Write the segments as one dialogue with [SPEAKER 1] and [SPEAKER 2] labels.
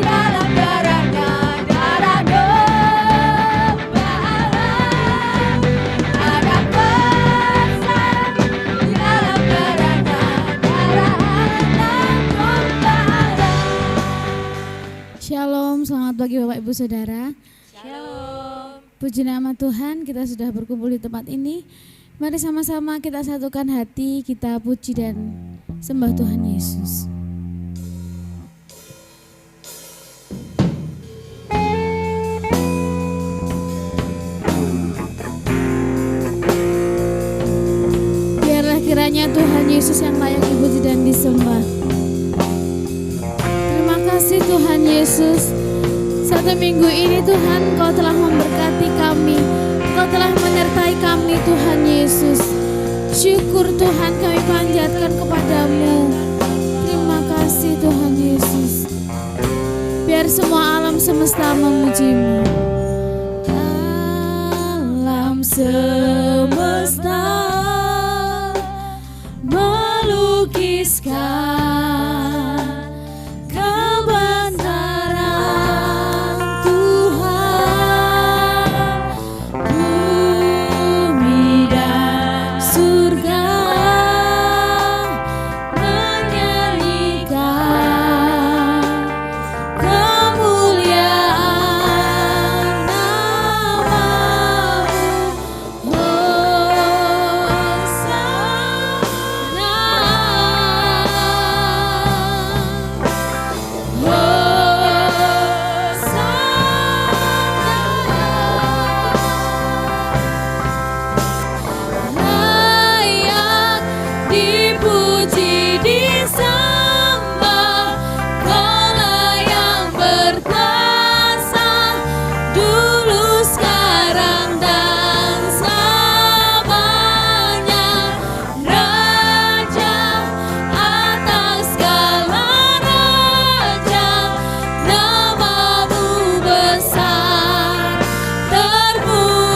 [SPEAKER 1] dalam darahnya, darah gembala. Ada pesan di dalam darahnya, darah anak gembala.
[SPEAKER 2] Shalom, selamat pagi Bapak Ibu Saudara.
[SPEAKER 1] Shalom.
[SPEAKER 2] Puji nama Tuhan, kita sudah berkumpul di tempat ini. Mari sama-sama kita satukan hati, kita puji dan sembah Tuhan Yesus. Biarlah kiranya Tuhan Yesus yang layak dipuji dan disembah. Terima kasih Tuhan Yesus. Satu minggu ini Tuhan, Kau telah memberkati kami, Kau telah menyertai kami Tuhan Yesus. Syukur Tuhan kami panjatkan kepadamu. Terima kasih Tuhan Yesus. Biar semua alam semesta memuji-Mu. Alam semesta melukiskan kebesaran Tuhan. Bumi dan surga menyanyikan kemuliaan nama-Mu. Layak dipuji disembah, Kaulah yang berkuasa dulu, sekarang dan selamanya. Raja atas segala raja, nama-Mu besar termulia.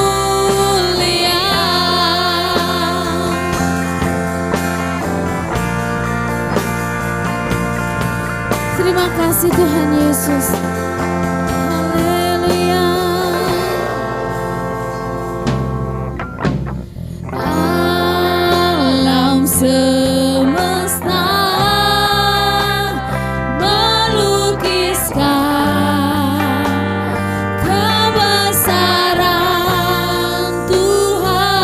[SPEAKER 2] Terima kasih Tuhan Yesus. Haleluya. Alam semesta melukiskan kebesaran Tuhan.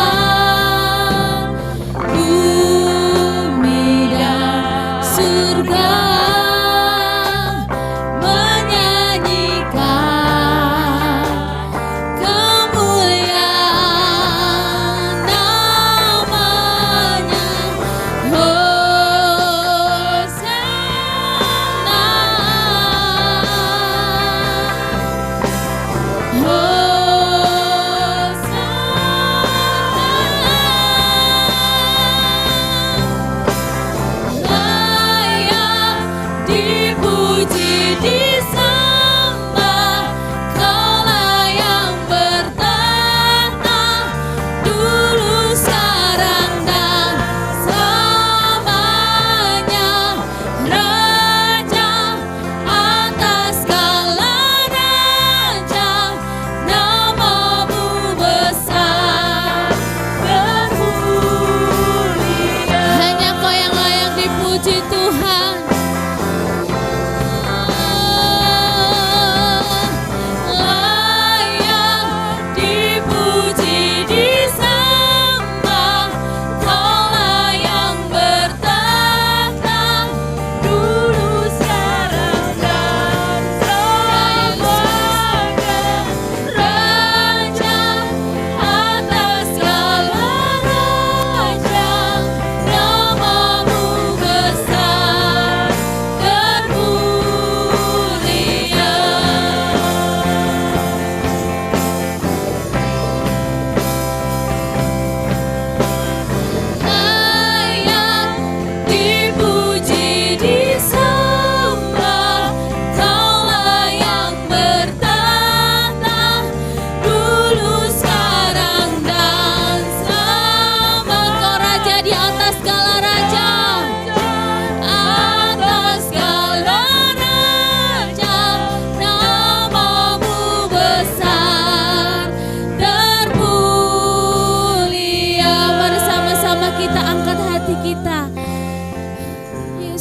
[SPEAKER 2] Bumi dan surga menyanyikan kemuliaan namanya. Hosana, Hosana. Layak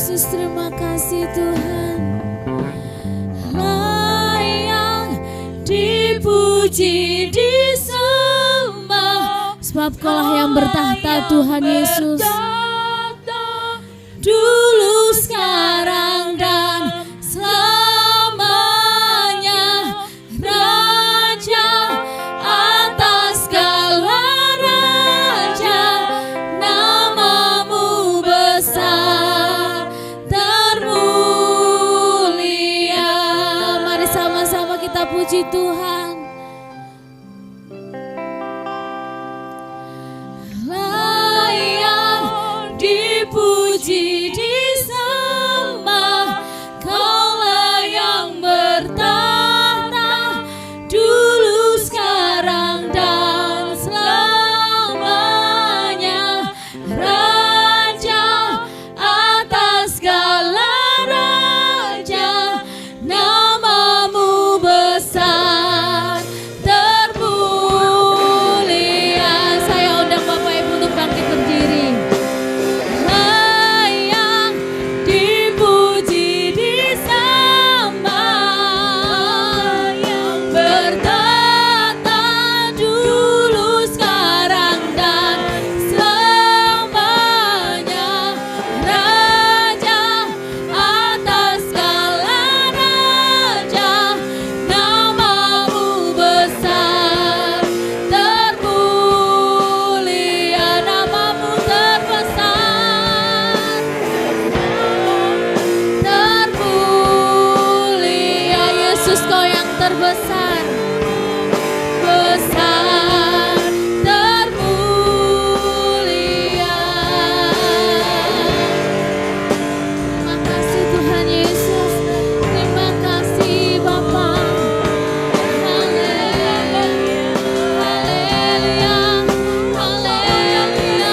[SPEAKER 2] Yesus, terima kasih Tuhan. Layak dipuji, disembah, sebab Kaulah yang bertahta Tuhan Yesus. Dulu, sekarang, dan selamanya, Raja atas segala raja, namamu besar, termulia. Mari sama-sama kita puji Tuhan. Layak dipuji, disembah, Kaulah yang bertahta, dulu, sekarang, dan selamanya, Raja atas segala raja, namamu besar, termulia. Saya undang Bapak Ibu untuk bangkit berdiri. Layak dipuji, disembah, yang bertahta, dulu, sekarang, dan selamanya, Raja atas segala raja, namamu besar, termulia, namamu terbesar, termulia. Yesus, Kau yang terbesar, besar, termulia. Terima kasih Tuhan Yesus, terima kasih Bapa. Haleluya, haleluya,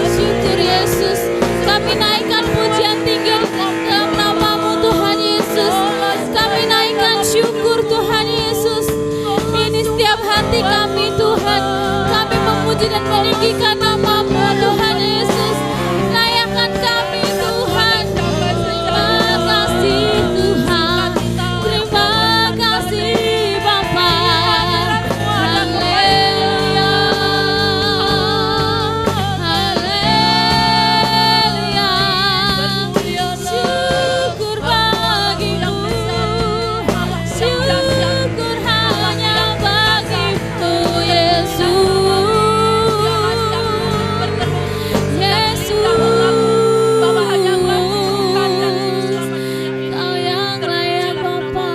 [SPEAKER 2] syukur Yesus. Kami naikkan pujian tinggi dalam namamu Tuhan Yesus. Kami naikkan syukur Tuhan Yesus. Ini setiap hati kami Tuhan, kami memuji dan meninggikan namamu Tuhan Yesus. Layakkan kami Tuhan. Terima kasih Tuhan, terima kasih Bapa. Haleluya, haleluya, syukur bagimu, syukur hanya bagimu Yesus. Yesus, Kau yang layak Bapa,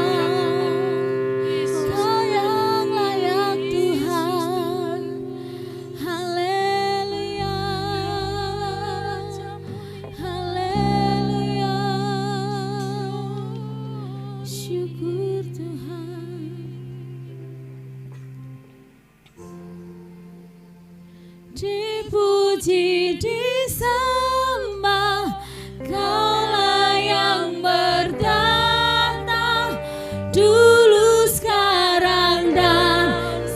[SPEAKER 2] Kau yang layak Tuhan. Haleluya, haleluya, syukur Tuhan. Dipuji, disembah, Kaulah yang bertahta, dulu, sekarang, dan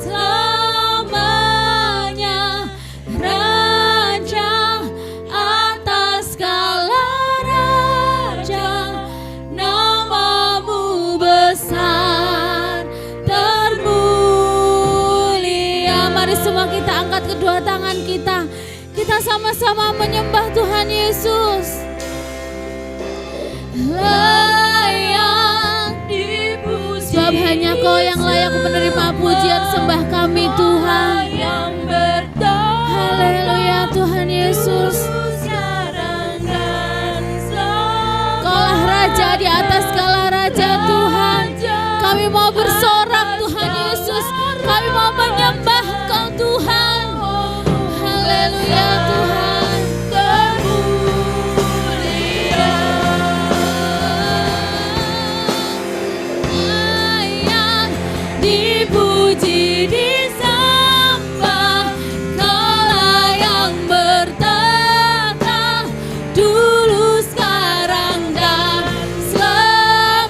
[SPEAKER 2] selamanya, Raja atas segala raja, namamu besar, termulia. Mari semua kita angkat kedua tangan kita. Kita sama-sama menyembah Tuhan Yesus. Layak dipuji, sebab hanya Kau yang layak menerima pujian sembah kami Tuhan. Haleluya Tuhan Yesus. Kaulah Raja di atas segala raja Tuhan. Kami mau bersorak Tuhan Yesus. Kami mau menyembah Kau Tuhan. Haleluya Tuhan, termulia. Layak dipuji, disembah, Kaulah yang bertahta, dulu, sekarang, dan selamanya.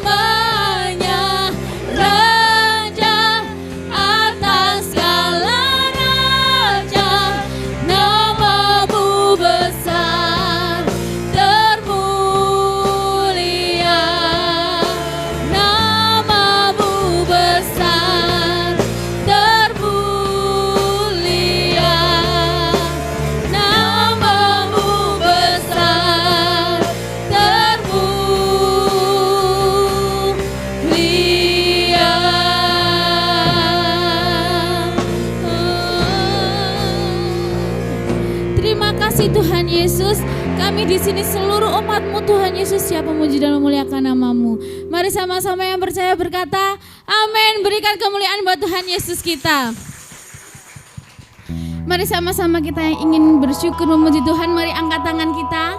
[SPEAKER 2] Yesus. Kami di sini seluruh umat-Mu Tuhan Yesus, siap memuji dan memuliakan nama-Mu. Mari sama-sama yang percaya berkata, amin. Berikan kemuliaan buat Tuhan Yesus kita. Mari sama-sama kita yang ingin bersyukur memuji Tuhan, mari angkat tangan kita.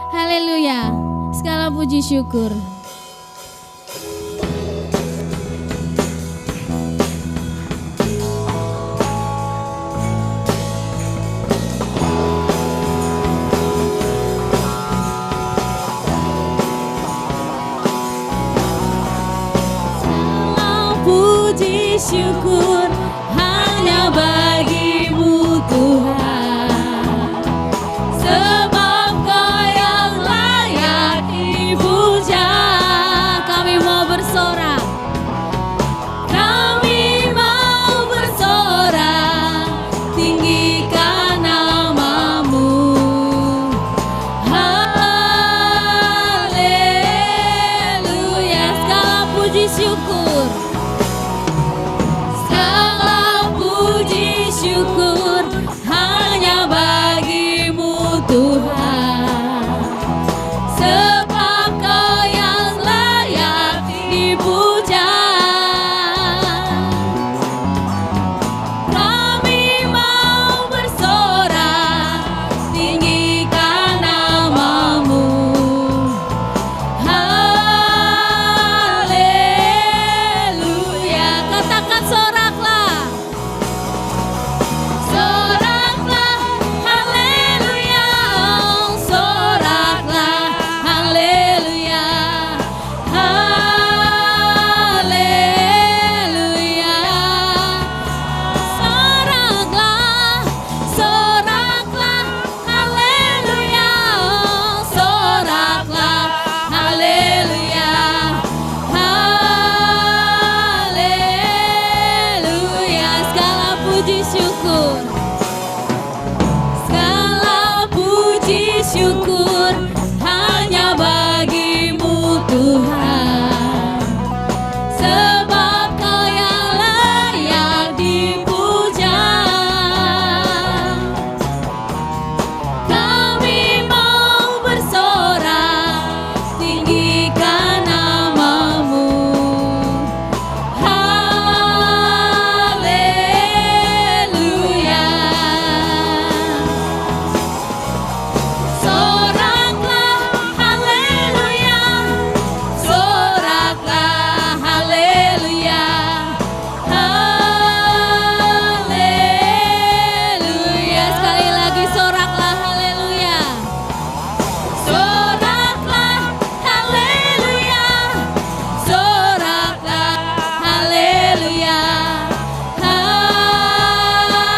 [SPEAKER 2] Haleluya. Segala puji syukur. Puji syukur hanya bagi-Mu Tuhan, sebab Kau yang layak dipuja. Kami mau bersorak, kami mau bersorak, tinggikan nama-Mu. Haleluya, segala puji syukur, syukur hanya bagi-Mu Tuhan, sebab Kau yang layak dipuja. Kami mau bersorak, tinggikan nama-Mu. Haleluya, katakan soraklah. Soraklah, haleluya, soraklah, haleluya, haleluya. Soraklah, soraklah, haleluya, soraklah, haleluya, haleluya. Segala puji syukur, segala puji syukur hanya bagi-Mu Tuhan, sebab Kau yang layak dipuja. Kami mau bersorak, tinggikan nama-Mu. Haleluya. Soraklah, haleluya, soraklah, haleluya, haleluya. Sekali lagi soraklah, haleluya, soraklah, haleluya, soraklah, haleluya, haleluya.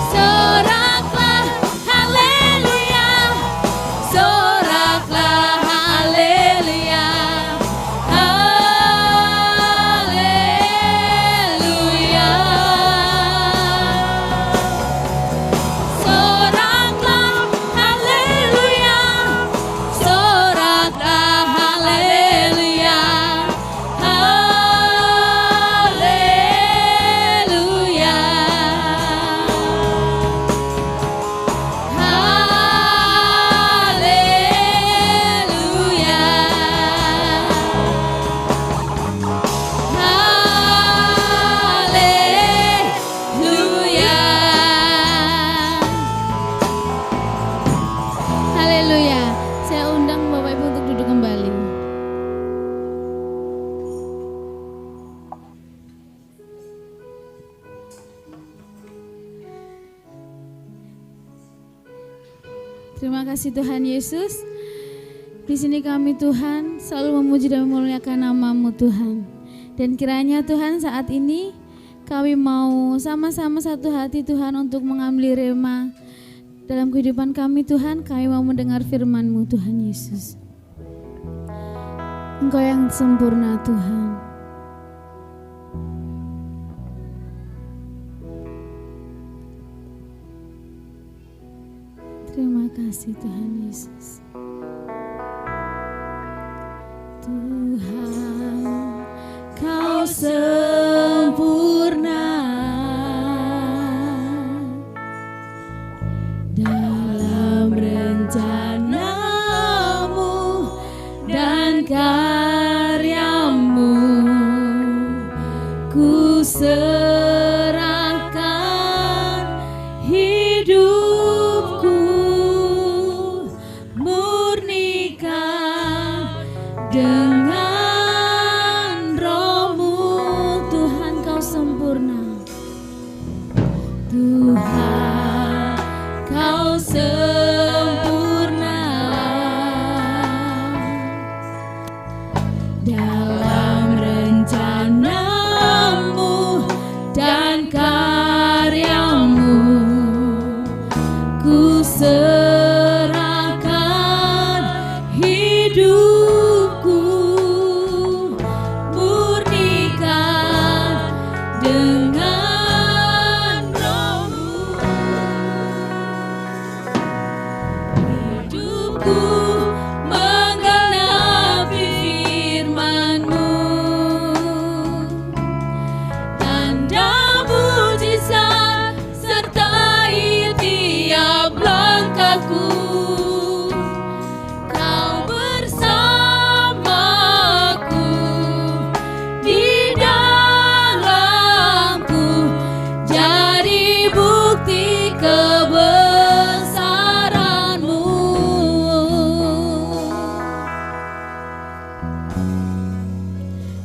[SPEAKER 2] Soraklah, haleluya, soraklah, haleluya, haleluya. Soraklah, haleluya, soraklah, haleluya, haleluya. Haleluya. Haleluya. Haleluya. Saya undang Bapak Ibu untuk duduk kembali. Terima kasih Tuhan Yesus. Di sini kami Tuhan selalu memuji dan memuliakan nama-Mu Tuhan. Dan kiranya Tuhan saat ini kami mau sama-sama satu hati Tuhan untuk mengambil rema dalam kehidupan kami Tuhan. Kami mau mendengar firman-Mu Tuhan Yesus. Engkau yang sempurna Tuhan. Terima kasih Tuhan Yesus. Tuhan, Kau sempurna. dalam rencanamu dan karyamu ku serahkan hidupku, murnikan dengan rohmu. Tuhan kau sempurna, Tuhan kau sempurna dalam rencanamu dan karyamu ku serahkan hidupku, murnikan dengan rohmu. Hidupku menggenapi firman-Mu, tanda mujizat sertai tiap langkahku. Kau bersamaku di dalamku, jadi bukti kebesaran-Mu.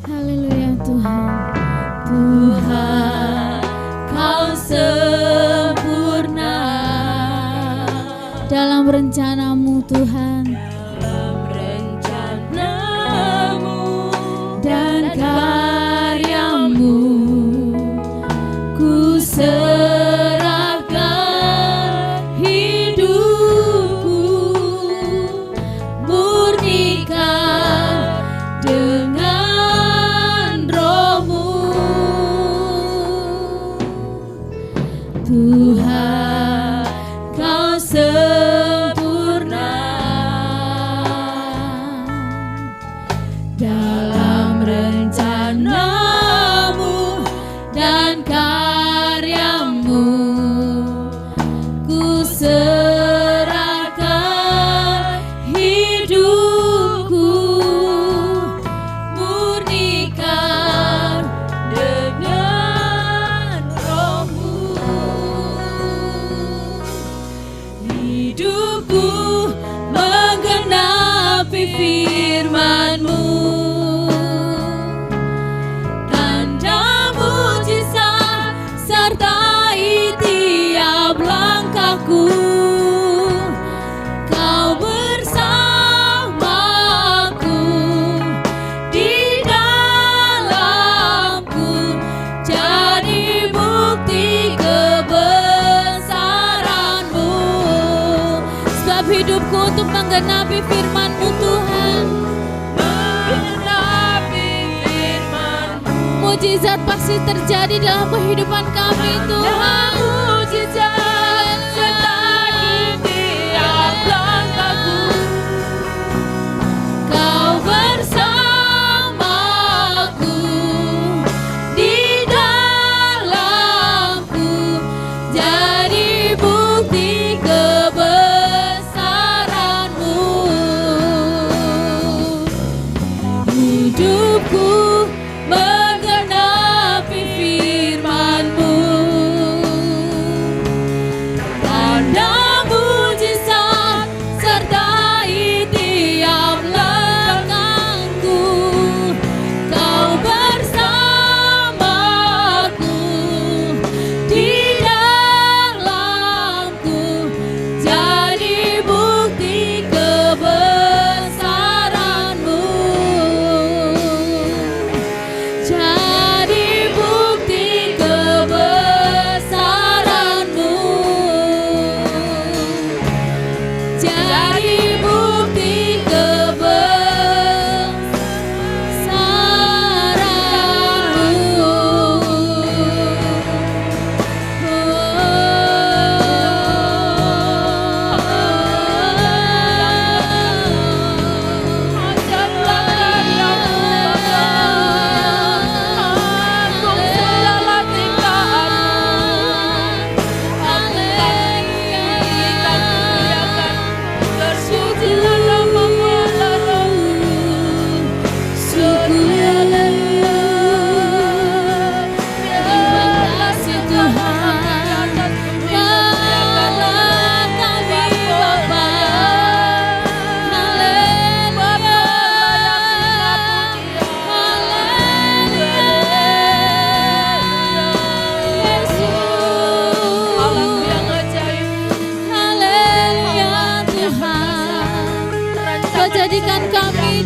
[SPEAKER 2] Haleluya Tuhan. Tuhan kau sempurna dalam rencanamu Tuhan, dalam rencanamu dan karyamu ku serahkan hidupku, murnikan dengan rohmu. Tuhan kau sempurna dalam rencanamu dan karyamu ku serahkan hidupku, murnikan dengan rohmu. Hidupku menggenapi firman-Mu, tanda mujizat sertai tiap langkahku. Kau bersamaku di dalamku, jadi bukti kebesaran-Mu. Sebab hidupku untuk menggenapi firman-Mu Tuhan, menggenapi firman-Mu. Mujizat pasti terjadi dalam kehidupan kami Tuhan. Mujizat sertai tiap langkahku. Kau bersamaku di dalamku, jadi bukti kebesaran-Mu. Hidupku menggenapi firman-Mu,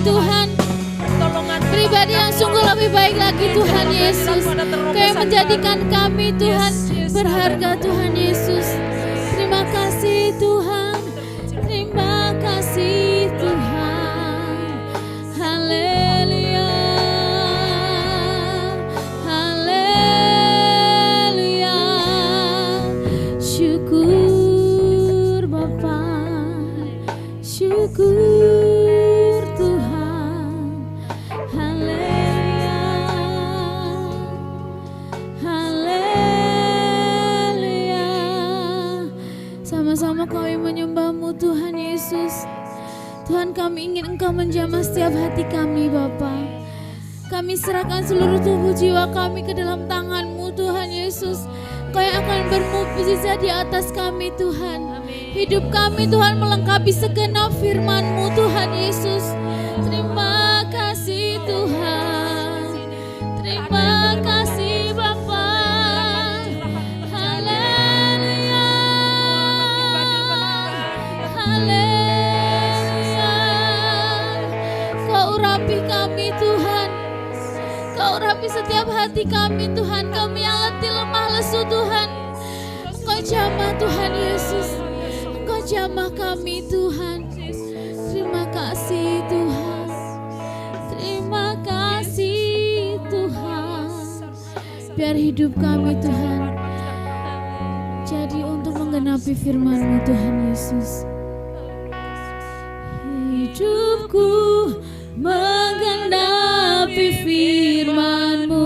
[SPEAKER 2] Tuhan. Pribadi yang sungguh lebih baik lagi Tuhan Yesus. Kau yang menjadikan kami Tuhan berharga Tuhan Yesus. Terima kasih Tuhan. Terima kasih Tuhan. Haleluya. Haleluya. Syukur Bapa. Syukur Tuhan. Haleluya. Haleluya. Sama-sama kami menyembah-Mu Tuhan Yesus. Tuhan, kami ingin Engkau menjamah setiap hati kami Bapa. Kami serahkan seluruh tubuh jiwa kami ke dalam tangan-Mu Tuhan Yesus. Kau yang akan bermukjizat di atas kami Tuhan. Hidup kami Tuhan melengkapi segenap firman-Mu Tuhan Yesus. Terima kasih Tuhan. Terima kasih Bapa. Haleluya. Haleluya. Kau urapi kami Tuhan. Kau urapi setiap hati kami Tuhan. Kami yang letih lemah lesu Tuhan. Kau jamah Tuhan Yesus. Kau jamah kami Tuhan. Terima kasih Tuhan. Terima kasih Tuhan. Biar hidup kami Tuhan jadi untuk menggenapi firman-Mu Tuhan Yesus. Hidupku menggenapi firman-Mu.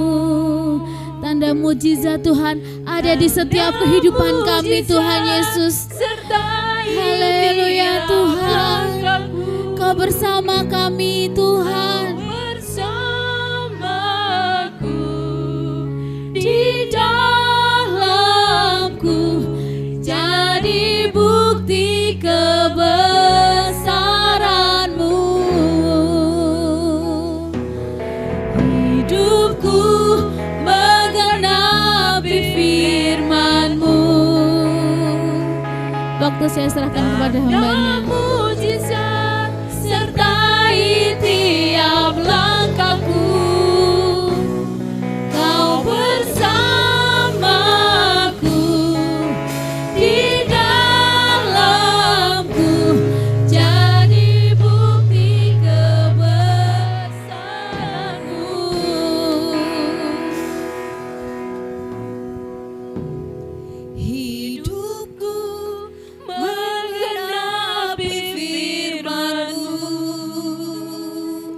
[SPEAKER 2] Tanda mujizat Tuhan ada di setiap kehidupan kami Tuhan Yesus. Haleluya Tuhan. Kau bersama kami Tuhan. Bersamaku di dalamku jadi bukti kebesaran-Mu. Hidupku menggenapi firman-Mu. Waktu saya serahkan kepada hamba-Nya. Mujizat sertai tiap langkahku. Kau bersamaku di dalamku jadi bukti kebesaran-Mu. Hidupku menggenapi firman-Mu.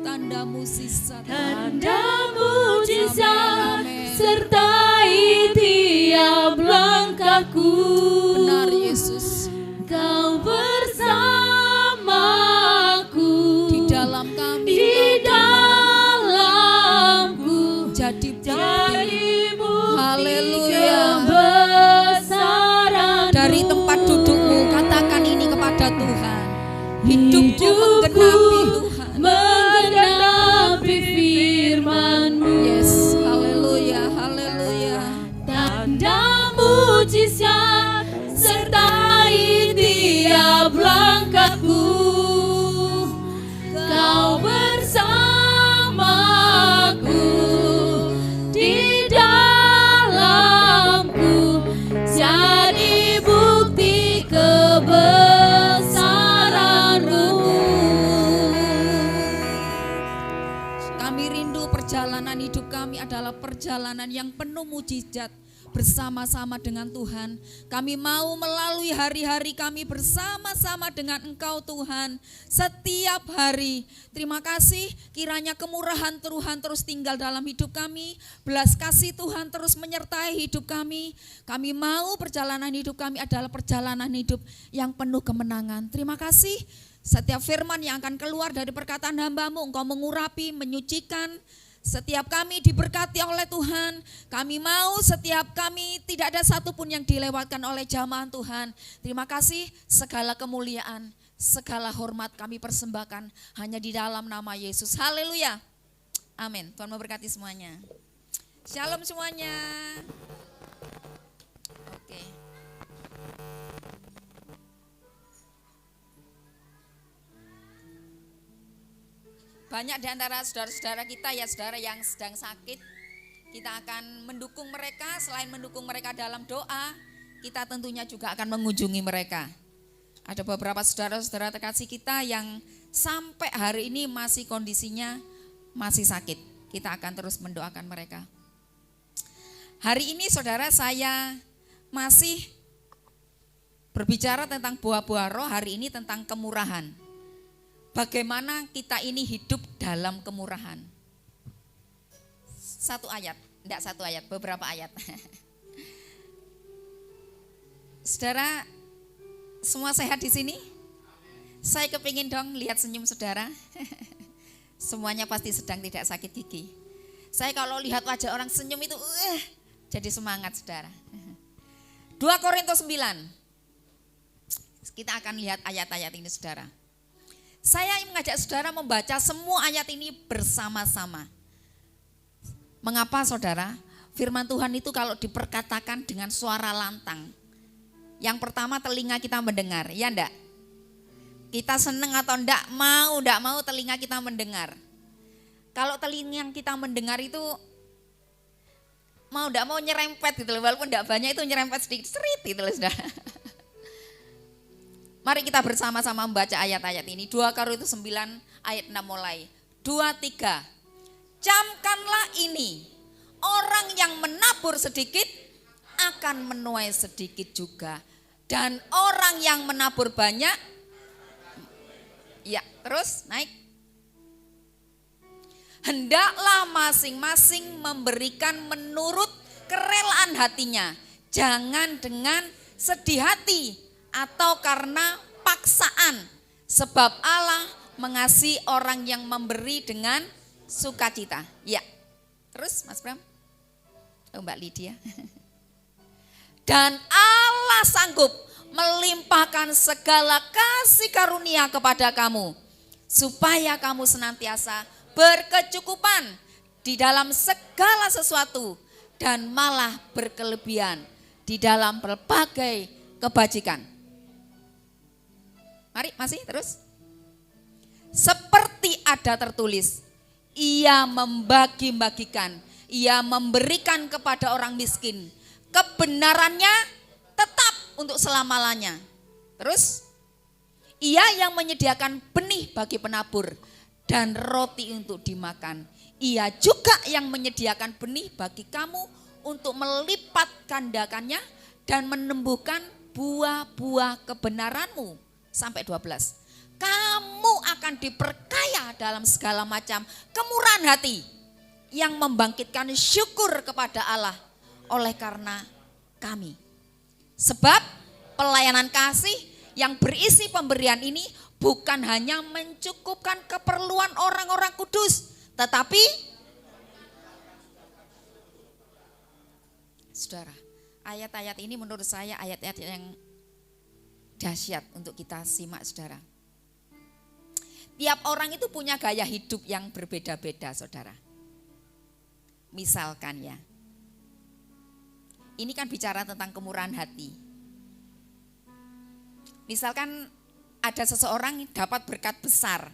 [SPEAKER 2] Tanda mujizat sertai tiap langkahku. Benar Yesus. Kau bersamaku di dalam kami, di dalamku jadi bukti. Haleluya. Dari tempat dudukmu katakan ini kepada Tuhan. Hidupku menggenapi firman-Mu. Yes, haleluya, haleluya. Tanda mujizat sertai tiap langkahku. Kau bersamaku di dalamku jadi bukti kebesaran-Mu. Kami rindu perjalanan hidup kami adalah perjalanan yang penuh mujizat bersama-sama dengan Tuhan. Kami mau melalui hari-hari kami bersama-sama dengan Engkau Tuhan setiap hari. Terima kasih kiranya kemurahan Tuhan terus tinggal dalam hidup kami. Belas kasih Tuhan terus menyertai hidup kami. Kami mau perjalanan hidup kami adalah perjalanan hidup yang penuh kemenangan. Terima kasih. Setiap firman yang akan keluar dari perkataan hamba-Mu Engkau mengurapi, menyucikan. Setiap kami diberkati oleh Tuhan. Kami mau setiap kami tidak ada satupun yang dilewatkan oleh jamaah Tuhan. Terima kasih, segala kemuliaan, segala hormat kami persembahkan hanya di dalam nama Yesus. Haleluya. Amin. Tuhan memberkati semuanya. Shalom semuanya. Oke.
[SPEAKER 1] banyak di antara saudara-saudara kita ya saudara yang sedang sakit. Kita akan mendukung mereka, selain mendukung mereka dalam doa, kita tentunya juga akan mengunjungi mereka. Ada beberapa saudara-saudara terkasih kita yang sampai hari ini masih kondisinya masih sakit. Kita akan terus mendoakan mereka. Hari ini saudara saya masih berbicara tentang buah-buah roh, hari ini tentang kemurahan. Bagaimana kita ini hidup dalam kemurahan. Satu ayat, enggak satu ayat, beberapa ayat. Saudara, semua sehat di sini? Saya kepingin dong lihat senyum saudara. Semuanya pasti sedang tidak sakit gigi. Saya kalau lihat wajah orang senyum itu, jadi semangat saudara. 2 Korintus 9. Kita akan lihat ayat-ayat ini saudara. Saya mengajak saudara membaca semua ayat ini bersama-sama. Mengapa saudara? Firman Tuhan itu kalau diperkatakan dengan suara lantang. Yang pertama telinga kita mendengar, ya enggak? Kita seneng atau enggak mau telinga kita mendengar. Kalau telinga kita mendengar itu mau enggak mau nyerempet gitu loh, walaupun enggak banyak itu nyerempet sedikit serit gitu loh saudara. Mari kita bersama-sama membaca ayat-ayat ini. 2 Korintus 9 ayat 6 mulai. 2, 3. Camkanlah ini, orang yang menabur sedikit akan menuai sedikit juga. Dan orang yang menabur banyak, ya terus naik. Hendaklah masing-masing memberikan menurut kerelaan hatinya. Jangan dengan sedih hati atau karena paksaan, sebab Allah mengasihi orang yang memberi dengan sukacita. Ya, terus Mas Bram, Mbak Lydia. Dan Allah sanggup melimpahkan segala kasih karunia kepada kamu, supaya kamu senantiasa berkecukupan di dalam segala sesuatu dan malah berkelebihan di dalam berbagai kebajikan. Mari masih terus. Seperti ada tertulis, ia membagi-bagikan, ia memberikan kepada orang miskin. Kebenarannya tetap untuk selama-lamanya. Terus, ia yang menyediakan benih bagi penabur dan roti untuk dimakan. Ia juga yang menyediakan benih bagi kamu untuk melipat gandakannya dan menumbuhkan buah-buah kebenaranmu. Sampai 12. Kamu akan diperkaya dalam segala macam kemurahan hati yang membangkitkan syukur kepada Allah oleh karena kami. Sebab pelayanan kasih yang berisi pemberian ini bukan hanya mencukupkan keperluan orang-orang kudus, tetapi saudara, ayat-ayat ini menurut saya ayat-ayat yang dahsyat untuk kita simak saudara. Tiap orang itu punya gaya hidup yang berbeda-beda saudara. Misalkan ya, ini kan bicara tentang kemurahan hati. Misalkan ada seseorang dapat berkat besar,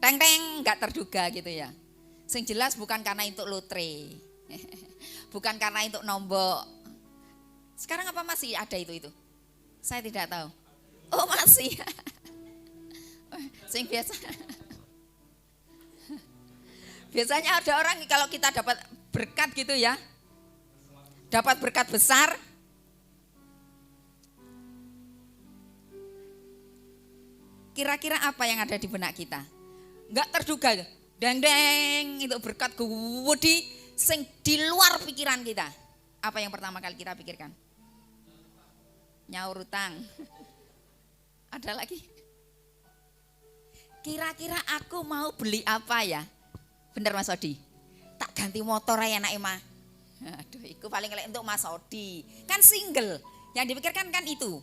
[SPEAKER 1] teng-teng gak terduga gitu ya. Sing jelas bukan karena untuk lotre, bukan karena untuk nombok. Sekarang apa masih ada itu? Saya tidak tahu. Oh masih. Sing biasa. Biasanya ada orang kalau kita dapat berkat gitu ya. Dapat berkat besar. Kira-kira apa yang ada di benak kita? Enggak terduga. Deng-deng itu berkat gede sing di luar pikiran kita. Apa yang pertama kali kita pikirkan? Nyaur utang. Ada lagi? Kira-kira aku mau beli apa ya? Bener Mas Odi? Tak ganti motor ya enak mah. Aduh, itu paling elek untuk Mas Odi. Kan single. Yang dipikirkan kan itu.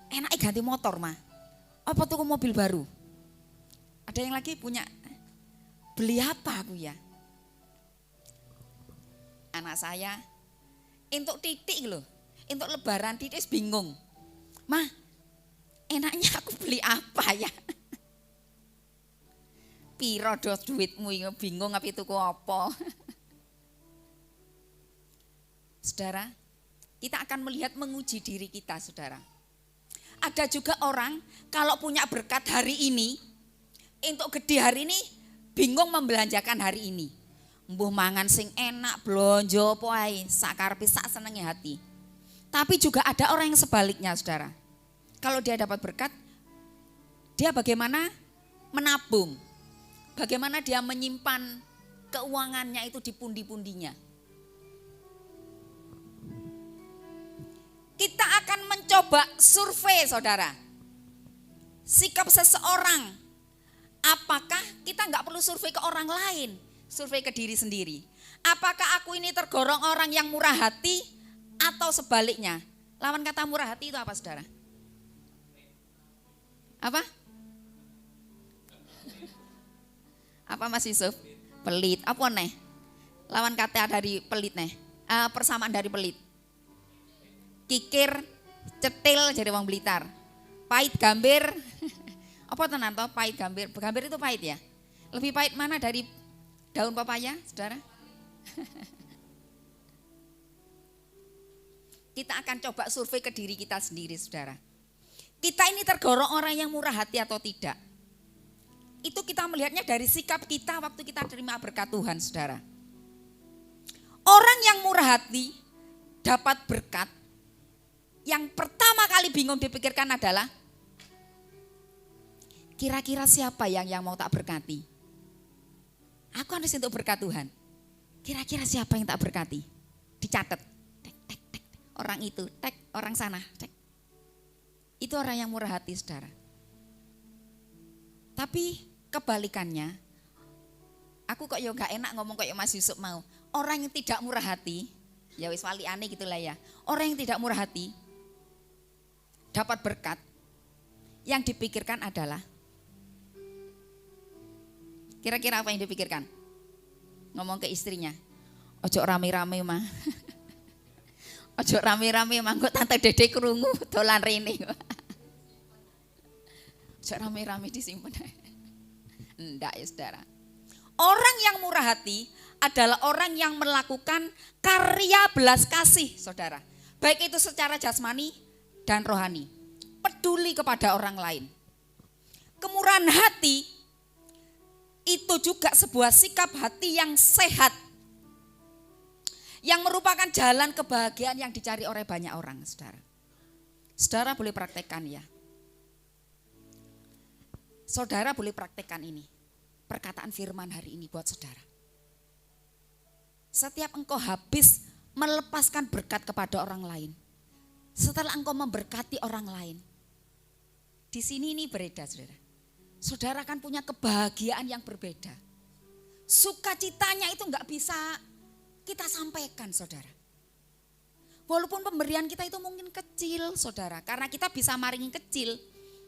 [SPEAKER 1] Enak ganti motor mah. Apa tuh mobil baru? Ada yang lagi punya beli apa aku ya? Anak saya untuk titik loh. Untuk lebaran titik bingung. Mah, enaknya aku beli apa ya? Piro do duitmu bingung ngapi tuku apa. Saudara, kita akan melihat menguji diri kita, saudara. Ada juga orang kalau punya berkat hari ini, untuk gede hari ini bingung membelanjakan hari ini. Mbuh mangan sing enak, blonjo apa ae, sak karepe sak senenge hati. Tapi juga ada orang yang sebaliknya, saudara. Kalau dia dapat berkat, dia bagaimana menabung? Bagaimana dia menyimpan keuangannya itu di pundi-pundinya? Kita akan mencoba survei, saudara. Sikap seseorang. Apakah kita nggak perlu survei ke orang lain, survei ke diri sendiri. Apakah aku ini tergolong orang yang murah hati atau sebaliknya? Lawan kata murah hati itu apa, saudara? Apa? Apa Mas Yusuf? Pelit. Apa nih? Lawan kata dari pelit nih. Persamaan dari pelit. Kikir, cetil jadi wong Blitar. Pahit gambir. Apa tenan toh pahit gambir? Gambir itu pahit ya? Lebih pahit mana dari daun pepaya, saudara? Kita akan coba survei ke diri kita sendiri, saudara. Kita ini tergolong orang yang murah hati atau tidak? Itu kita melihatnya dari sikap kita waktu kita terima berkat Tuhan, saudara. Orang yang murah hati dapat berkat, yang pertama kali bingung dipikirkan adalah, kira-kira siapa yang mau tak berkati? Aku harus untuk berkat Tuhan. Kira-kira siapa yang tak berkati? Dicatat. Tek, tek, tek. Orang itu, tek, orang sana, tek. Itu orang yang murah hati, saudara. Tapi kebalikannya, aku kok ya gak enak ngomong kayak Mas Yusuf mau. Orang yang tidak murah hati, ya wis wali aneh gitulah ya. Orang yang tidak murah hati dapat berkat, yang dipikirkan adalah, kira-kira apa yang dipikirkan? Ngomong ke istrinya, ojo rame-rame mah. Ojo rame-rame mah, kok tante Dede krungu dolan rene. Ojo rame-rame disimpan. Enggak ya, saudara. Orang yang murah hati adalah orang yang melakukan karya belas kasih, saudara. Baik itu secara jasmani dan rohani. Peduli kepada orang lain. Kemurahan hati itu juga sebuah sikap hati yang sehat, yang merupakan jalan kebahagiaan yang dicari oleh banyak orang, saudara. Saudara boleh praktekkan ya. Saudara boleh praktekkan ini. Perkataan firman hari ini buat saudara. Setiap engkau habis melepaskan berkat kepada orang lain, setelah engkau memberkati orang lain, di sini ini beredar, saudara. Saudara kan punya kebahagiaan yang berbeda. Sukacitanya itu enggak bisa kita sampaikan, saudara. Walaupun pemberian kita itu mungkin kecil, saudara. Karena kita bisa maringi kecil,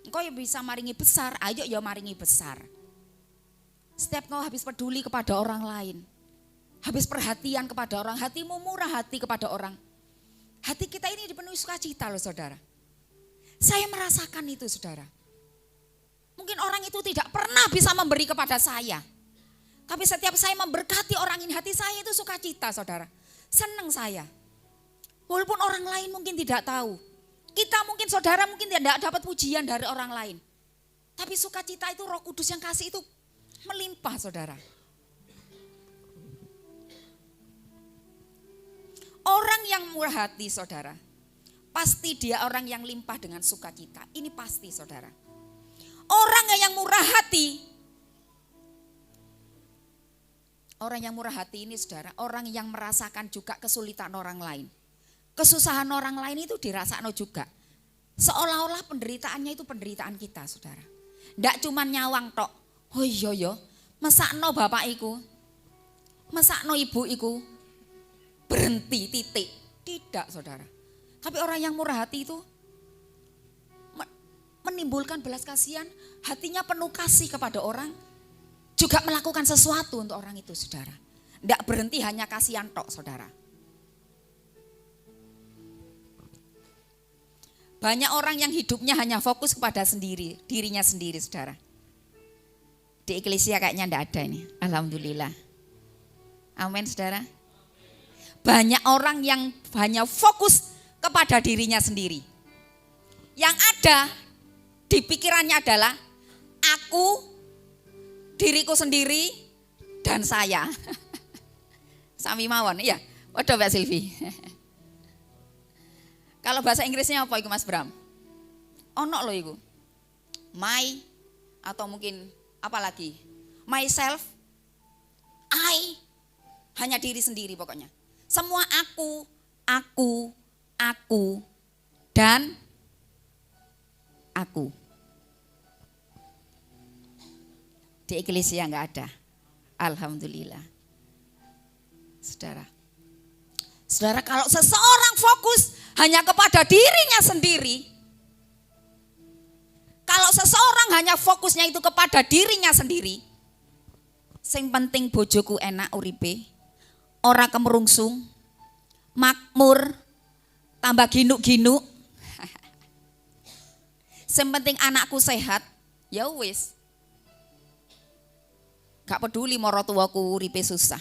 [SPEAKER 1] engkau ya bisa maringi besar, ayo ya maringi besar. Setiap kau habis peduli kepada orang lain, habis perhatian kepada orang, hatimu murah hati kepada orang, hati kita ini dipenuhi sukacita loh, saudara. Saya merasakan itu, saudara. Mungkin orang itu tidak pernah bisa memberi kepada saya, tapi setiap saya memberkati orang ini, hati saya itu sukacita, saudara. Senang saya. Walaupun orang lain mungkin tidak tahu. Kita mungkin, saudara mungkin tidak dapat pujian dari orang lain. Tapi sukacita itu Roh Kudus yang kasih itu melimpah, saudara. Orang yang murah hati, saudara, pasti dia orang yang limpah dengan sukacita. Ini pasti, saudara. Orang yang murah hati, orang yang murah hati ini, saudara, orang yang merasakan juga kesulitan orang lain. Kesusahan orang lain itu dirasakan juga. Seolah-olah penderitaannya itu penderitaan kita, saudara. Ndak cuma nyawang tok. Oh iya yo, mesakno bapak iku, mesakno ibu iku, berhenti titik. Tidak, saudara. Tapi orang yang murah hati itu menimbulkan belas kasihan, hatinya penuh kasih kepada orang, juga melakukan sesuatu untuk orang itu, saudara. Tidak berhenti hanya kasihan tok, saudara. Banyak orang yang hidupnya hanya fokus kepada dirinya sendiri, saudara. Di Eklesia kayaknya enggak ada ini. Alhamdulillah. Amin saudara. Banyak orang yang hanya fokus kepada dirinya sendiri. Yang ada di pikirannya adalah aku, diriku sendiri, dan saya. Sami mawon, iya. Waduh Mbak Silvi. Kalau bahasa Inggrisnya apa itu Mas Bram? Ono loh itu. My, atau mungkin apa lagi? Myself, I, hanya diri sendiri pokoknya. Semua aku, dan aku. Di Eklesia enggak ada. Alhamdulillah. Saudara, kalau seseorang fokus hanya kepada dirinya sendiri, kalau seseorang hanya fokusnya itu kepada dirinya sendiri, sing penting bojoku enak uripe, ora kemerungsung, makmur, tambah ginuk-ginuk. Sing penting anakku sehat, ya wis. Gak peduli moro tuaku uripe susah.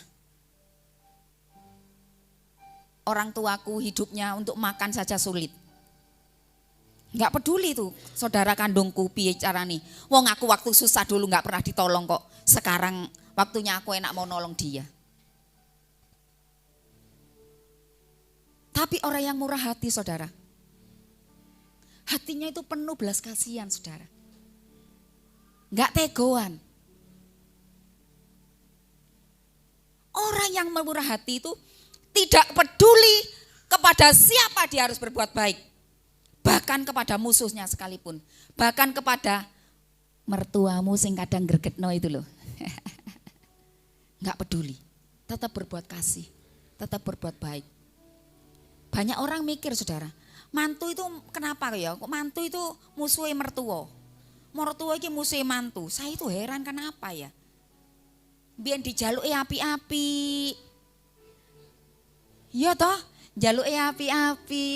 [SPEAKER 1] Orang tuaku hidupnya untuk makan saja sulit. Gak peduli tuh saudara kandungku piye carane. Wong aku waktu susah dulu gak pernah ditolong kok. Sekarang waktunya aku enak mau nolong dia. Tapi orang yang murah hati saudara, hatinya itu penuh belas kasihan saudara. Gak tegoan. Orang yang murah hati itu tidak peduli kepada siapa dia harus berbuat baik. Bahkan kepada musuhnya sekalipun. Bahkan kepada mertuamu sing kadang gregetno itu loh. Enggak peduli. Tetap berbuat kasih. Tetap berbuat baik. Banyak orang mikir saudara, mantu itu kenapa ya? Kok mantu itu musuhnya mertua? Mertua iki musuhnya mantu. Saya itu heran kenapa ya? Biar dijaluki api-api. Iya toh, jaluke api-api.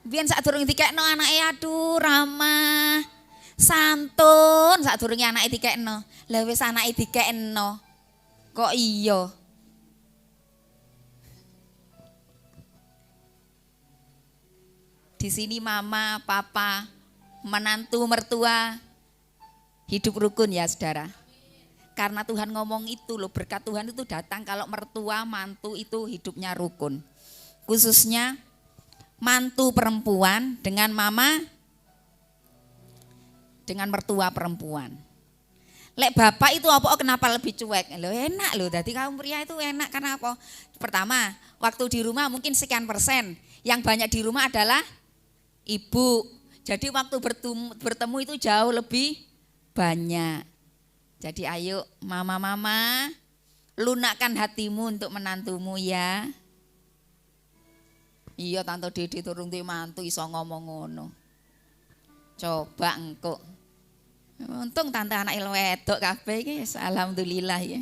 [SPEAKER 1] Biyen sadurunge dikekno anake aduh ramah, santun sadurunge anake dikekno. Lah wis anake dikekno. Kok iya? Di sini mama, papa, menantu, mertua hidup rukun ya saudara. Karena Tuhan ngomong itu loh, berkat Tuhan itu datang kalau mertua, mantu itu hidupnya rukun. Khususnya mantu perempuan dengan mama, dengan mertua perempuan. Lek bapak itu apa kenapa lebih cuek? Loh enak loh, jadi kaum pria itu enak karena apa? Pertama, waktu di rumah mungkin sekian persen. Yang banyak di rumah adalah ibu. Jadi waktu bertemu itu jauh lebih banyak. Jadi ayo mama-mama, lunakkan hatimu untuk menantumu ya. Iya Tante Dede turung di mantu iso ngomong ngono. Coba engko. Untung tante anak wedok kabeh iki alhamdulillah ya.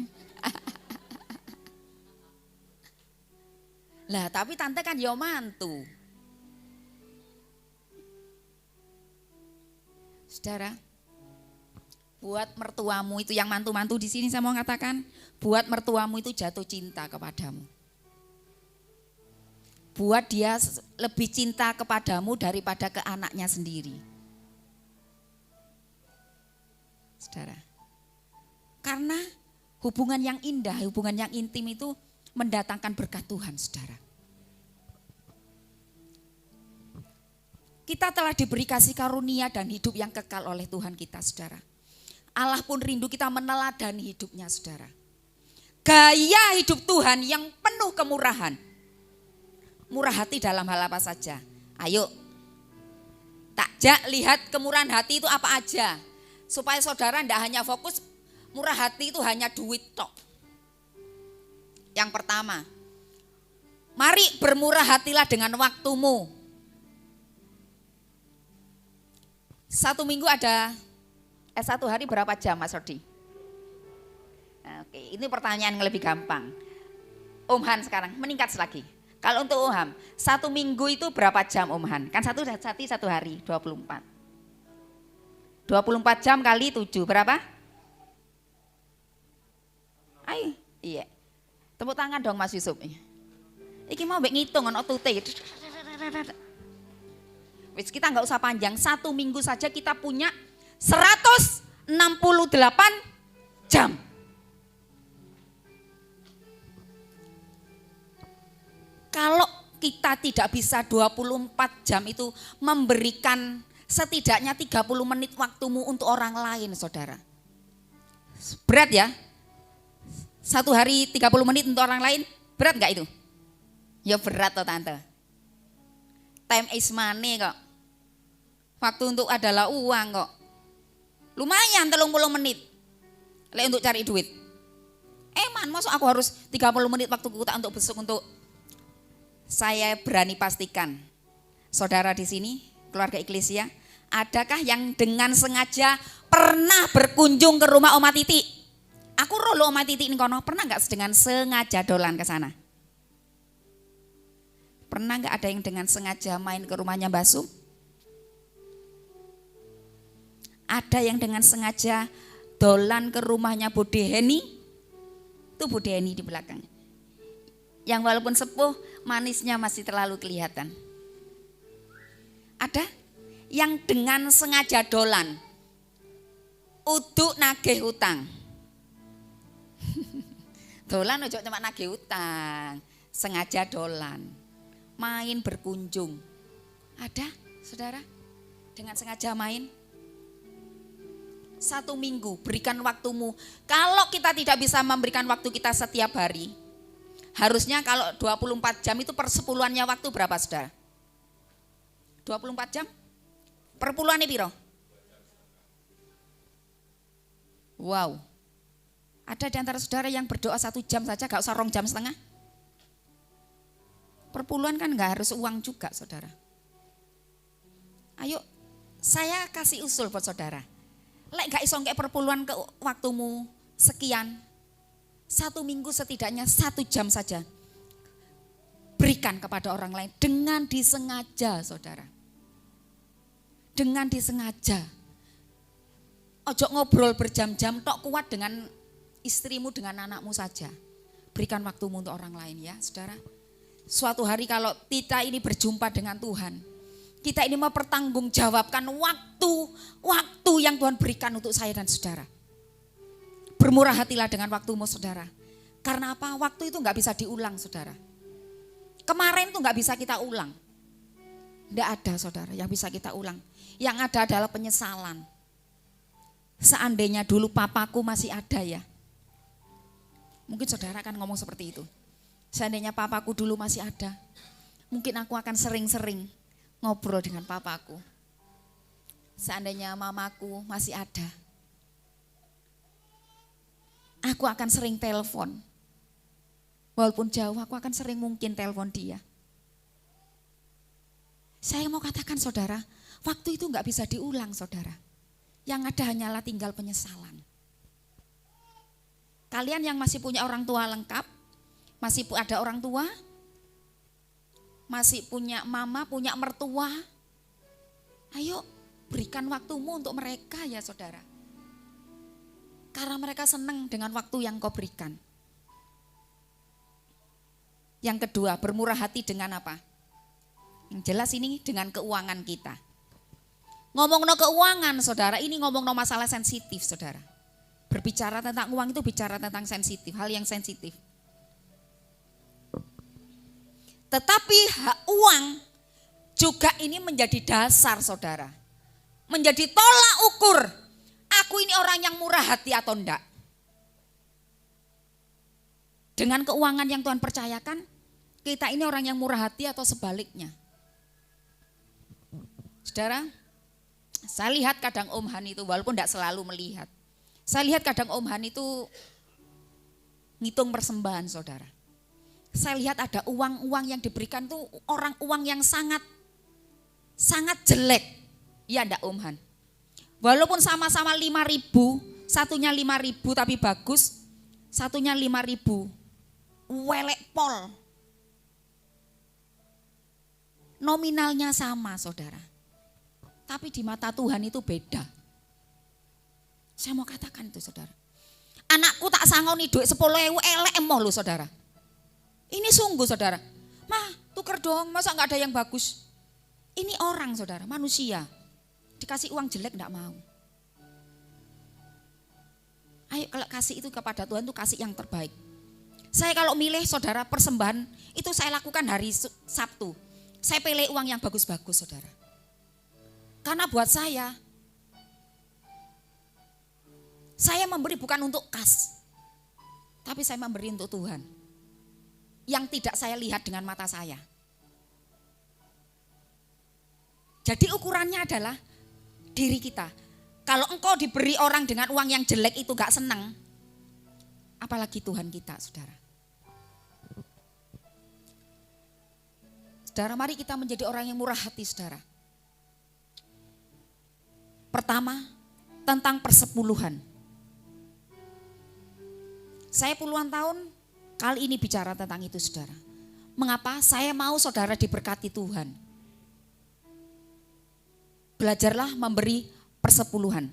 [SPEAKER 1] Lah tapi tante kan ya mantu. Saudara, buat mertuamu itu yang mantu-mantu di sini saya mau katakan, buat mertuamu itu jatuh cinta kepadamu. Buat dia lebih cinta kepadamu daripada ke anaknya sendiri. Saudara. Karena hubungan yang indah, hubungan yang intim itu mendatangkan berkat Tuhan, saudara. Kita telah diberi kasih karunia dan hidup yang kekal oleh Tuhan kita, saudara. Allah pun rindu kita meneladani hidupnya, saudara. Gaya hidup Tuhan yang penuh kemurahan. Murah hati dalam hal apa saja. Ayo, takjak lihat kemurahan hati itu apa aja. Supaya saudara tidak hanya fokus murah hati itu hanya duit tok. Yang pertama, mari bermurah hatilah dengan waktumu. Satu minggu ada satu hari berapa jam Mas Rodi? Oke, ini pertanyaan yang lebih gampang. Om Han sekarang meningkat lagi. Kalau untuk Om Han, satu minggu itu berapa jam Om Han? Kan satu hari 24. 24 jam kali 7 berapa? Iya. Tepuk tangan dong Mas Yusuf. Iki mau mbek ngitung ono tute. Wis kita nggak usah panjang, 1 minggu saja kita punya 168 jam. Kalau kita tidak bisa 24 jam itu memberikan setidaknya 30 menit waktumu untuk orang lain, saudara. Berat ya? 1 hari 30 menit untuk orang lain, berat gak itu? Ya berat toh tante. Time is money kok. Waktu untuk adalah uang kok. Lumayan 30 menit. Lek untuk cari duit. Masuk aku harus 30 menit waktu kita untuk besok untuk. Saya berani pastikan. Saudara di sini, keluarga Eklesia, adakah yang dengan sengaja pernah berkunjung ke rumah Oma Titi? Aku rolo Oma Titi ini kono, pernah enggak dengan sengaja dolan ke sana? Pernah enggak ada yang dengan sengaja main ke rumahnya Mbak Sum? Ada yang dengan sengaja dolan ke rumahnya Bude Heni? Itu Bude Heni di belakang. Yang walaupun sepuh, manisnya masih terlalu kelihatan. Ada yang dengan sengaja dolan, uduk nagih utang. Dolan ojo cuma nagih utang, sengaja dolan, main berkunjung. Ada, saudara, dengan sengaja main. 1 minggu berikan waktumu. Kalau kita tidak bisa memberikan waktu kita setiap hari, harusnya kalau 24 jam itu persepuluhannya waktu berapa, saudara? 24 jam? Perpuluhannya piro? Wow. Ada di antara saudara yang berdoa 1 jam saja, gak usah 2 jam setengah. Perpuluhan kan gak harus uang juga, saudara. Ayo, saya kasih usul buat saudara. Lek gak iso ngek perpuluhan ke waktumu sekian, 1 minggu setidaknya 1 jam saja. Berikan kepada orang lain dengan disengaja, saudara. Dengan disengaja. Ojo ngobrol berjam-jam, tok kuat dengan istrimu, dengan anakmu saja. Berikan waktumu untuk orang lain ya, saudara. Suatu hari kalau kita ini berjumpa dengan Tuhan, kita ini mempertanggungjawabkan waktu yang Tuhan berikan untuk saya dan saudara. Bermurah hatilah dengan waktumu, saudara. Karena apa? Waktu itu gak bisa diulang, saudara. Kemarin itu gak bisa kita ulang. Tidak ada, saudara, yang bisa kita ulang. Yang ada adalah penyesalan. Seandainya dulu papaku masih ada ya. Mungkin saudara akan ngomong seperti itu. Seandainya papaku dulu masih ada, mungkin aku akan sering-sering ngobrol dengan papaku. Seandainya mamaku masih ada, aku akan sering telepon. Walaupun jauh, aku akan sering mungkin telepon dia. Saya mau katakan, saudara, waktu itu gak bisa diulang, saudara. Yang ada hanyalah tinggal penyesalan. Kalian yang masih punya orang tua lengkap, masih ada orang tua, masih punya mama, punya mertua, ayo berikan waktumu untuk mereka ya, saudara. Karena mereka senang dengan waktu yang kau berikan. Yang kedua, bermurah hati dengan apa? Yang jelas ini dengan keuangan kita. Ngomong no keuangan, saudara, ini ngomong no masalah sensitif, saudara. Berbicara tentang uang itu bicara tentang sensitif, hal yang sensitif. Tetapi uang juga ini menjadi dasar, saudara. Menjadi tolak ukur, aku ini orang yang murah hati atau enggak. Dengan keuangan yang Tuhan percayakan, kita ini orang yang murah hati atau sebaliknya. Saudara, saya lihat kadang Om Han itu, walaupun tidak selalu melihat, saya lihat kadang Om Han itu ngitung persembahan, saudara. Saya lihat ada uang-uang yang diberikan tuh uang yang sangat jelek. Iya enggak Om Han? Walaupun sama-sama 5.000, satunya 5.000 tapi bagus, satunya 5.000 welek pol. Nominalnya sama, saudara. Tapi di mata Tuhan itu beda. Saya mau katakan itu, saudara. Anakku tak sangoni duit 10.000 elek emoh loh saudara. Ini sungguh saudara. Mah tuker dong, masa nggak ada yang bagus. Ini orang saudara, manusia. Dikasih uang jelek nggak mau. Ayo kalau kasih itu kepada Tuhan itu kasih yang terbaik. Saya kalau milih saudara persembahan itu saya lakukan hari Sabtu. Saya pilih uang yang bagus-bagus saudara. Karena buat saya memberi bukan untuk kas. Tapi saya memberi untuk Tuhan. Yang tidak saya lihat dengan mata saya. Jadi ukurannya adalah diri kita. Kalau engkau diberi orang dengan uang yang jelek itu gak senang. Apalagi Tuhan kita saudara. Saudara mari kita menjadi orang yang murah hati saudara. Pertama tentang persepuluhan. Saya puluhan tahun kali ini bicara tentang itu saudara. Mengapa? Saya mau saudara diberkati Tuhan. Belajarlah memberi persepuluhan.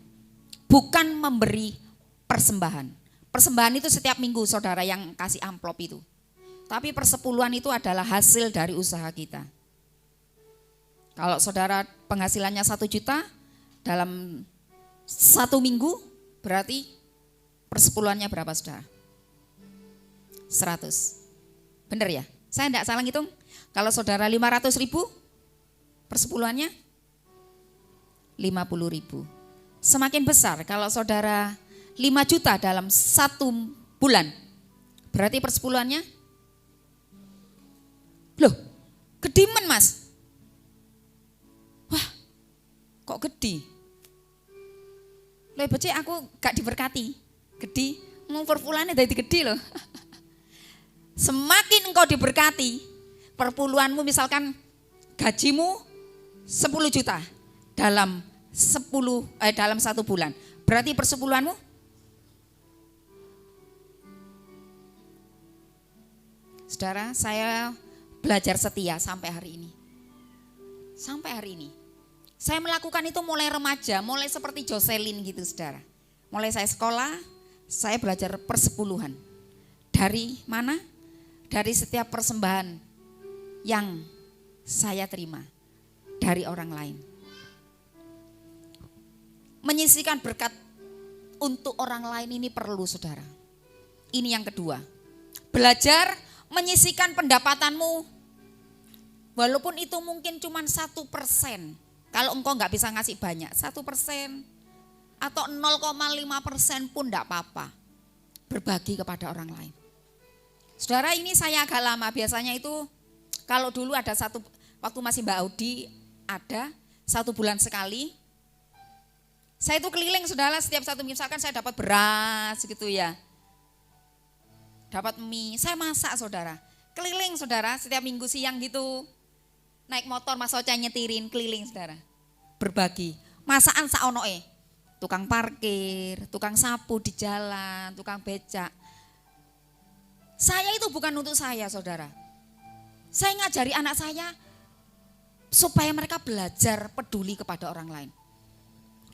[SPEAKER 1] Bukan memberi persembahan. Persembahan itu setiap minggu saudara yang kasih amplop itu. Tapi persepuluhan itu adalah hasil dari usaha kita. Kalau saudara penghasilannya 1 juta dalam 1 minggu berarti persepuluhannya berapa saudara? 100. Benar ya? Saya enggak salah ngitung. Kalau saudara 500.000 persepuluhannya 50.000. Semakin besar kalau saudara 5 juta dalam 1 bulan. Berarti persepuluhannya? Loh, gedimen mas. Wah, kok gede? Loh becek aku gak diberkati. Gede, mau perpuluhannya dari gede loh. Semakin engkau diberkati, perpuluhanmu misalkan gajimu 10 juta dalam 1 bulan. Berarti persepuluhanmu saudara, saya belajar setia sampai hari ini. Sampai hari ini. Saya melakukan itu mulai remaja, mulai seperti Jocelyn gitu saudara. Mulai saya sekolah, saya belajar persepuluhan. Dari mana? Dari setiap persembahan yang saya terima dari orang lain. Menyisihkan berkat untuk orang lain ini perlu saudara. Ini yang kedua. Belajar menyisihkan pendapatanmu. Walaupun itu mungkin cuma 1%. Kalau engkau nggak bisa ngasih banyak, 1% atau 0,5% pun enggak apa-apa. Berbagi kepada orang lain. Saudara ini saya agak lama, biasanya itu kalau dulu ada waktu masih Mbak Audi ada 1 bulan sekali. Saya itu keliling saudara setiap 1 minggu misalkan saya dapat beras gitu ya. Dapat mie, saya masak saudara. Keliling saudara setiap minggu siang gitu. Naik motor Mas Ocha nyetirin keliling saudara. Berbagi, masakan saonoe. Tukang parkir, tukang sapu di jalan, tukang becak. Saya itu bukan untuk saya saudara. Saya ngajari anak saya supaya mereka belajar peduli kepada orang lain.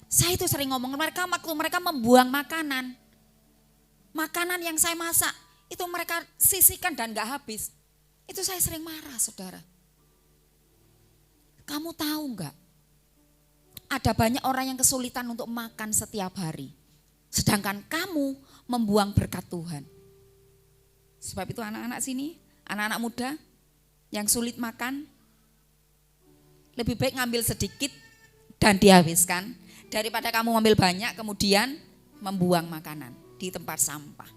[SPEAKER 1] Saya itu sering ngomong mereka waktu mereka membuang makanan. Makanan yang saya masak itu mereka sisihkan dan gak habis. Itu saya sering marah saudara. Kamu tahu gak? Ada banyak orang yang kesulitan untuk makan setiap hari. Sedangkan kamu membuang berkat Tuhan. Sebab itu anak-anak sini, anak-anak muda yang sulit makan, lebih baik ngambil sedikit dan dihabiskan daripada kamu ngambil banyak kemudian membuang makanan di tempat sampah.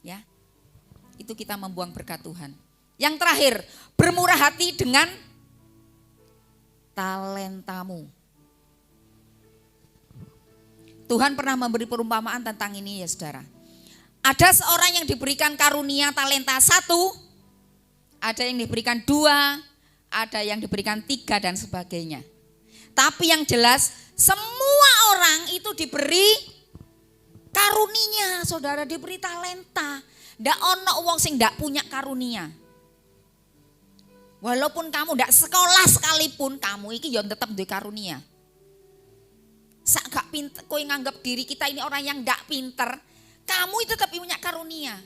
[SPEAKER 1] Ya, itu kita membuang berkat Tuhan. Yang terakhir, bermurah hati dengan talentamu. Tuhan pernah memberi perumpamaan tentang ini ya saudara. Ada seorang yang diberikan karunia talenta 1, ada yang diberikan 2, ada yang diberikan 3 dan sebagainya. Tapi yang jelas semua orang itu diberi karunia, saudara, diberi talenta. Ndak ono wong sing ndak punya karunia. Walaupun kamu ndak sekolah sekalipun, kamu iki yo tetap duwe karunia. Sak gak pinter, kowe nganggap diri kita ini orang yang ndak pinter. Kamu itu tetap punya karunia.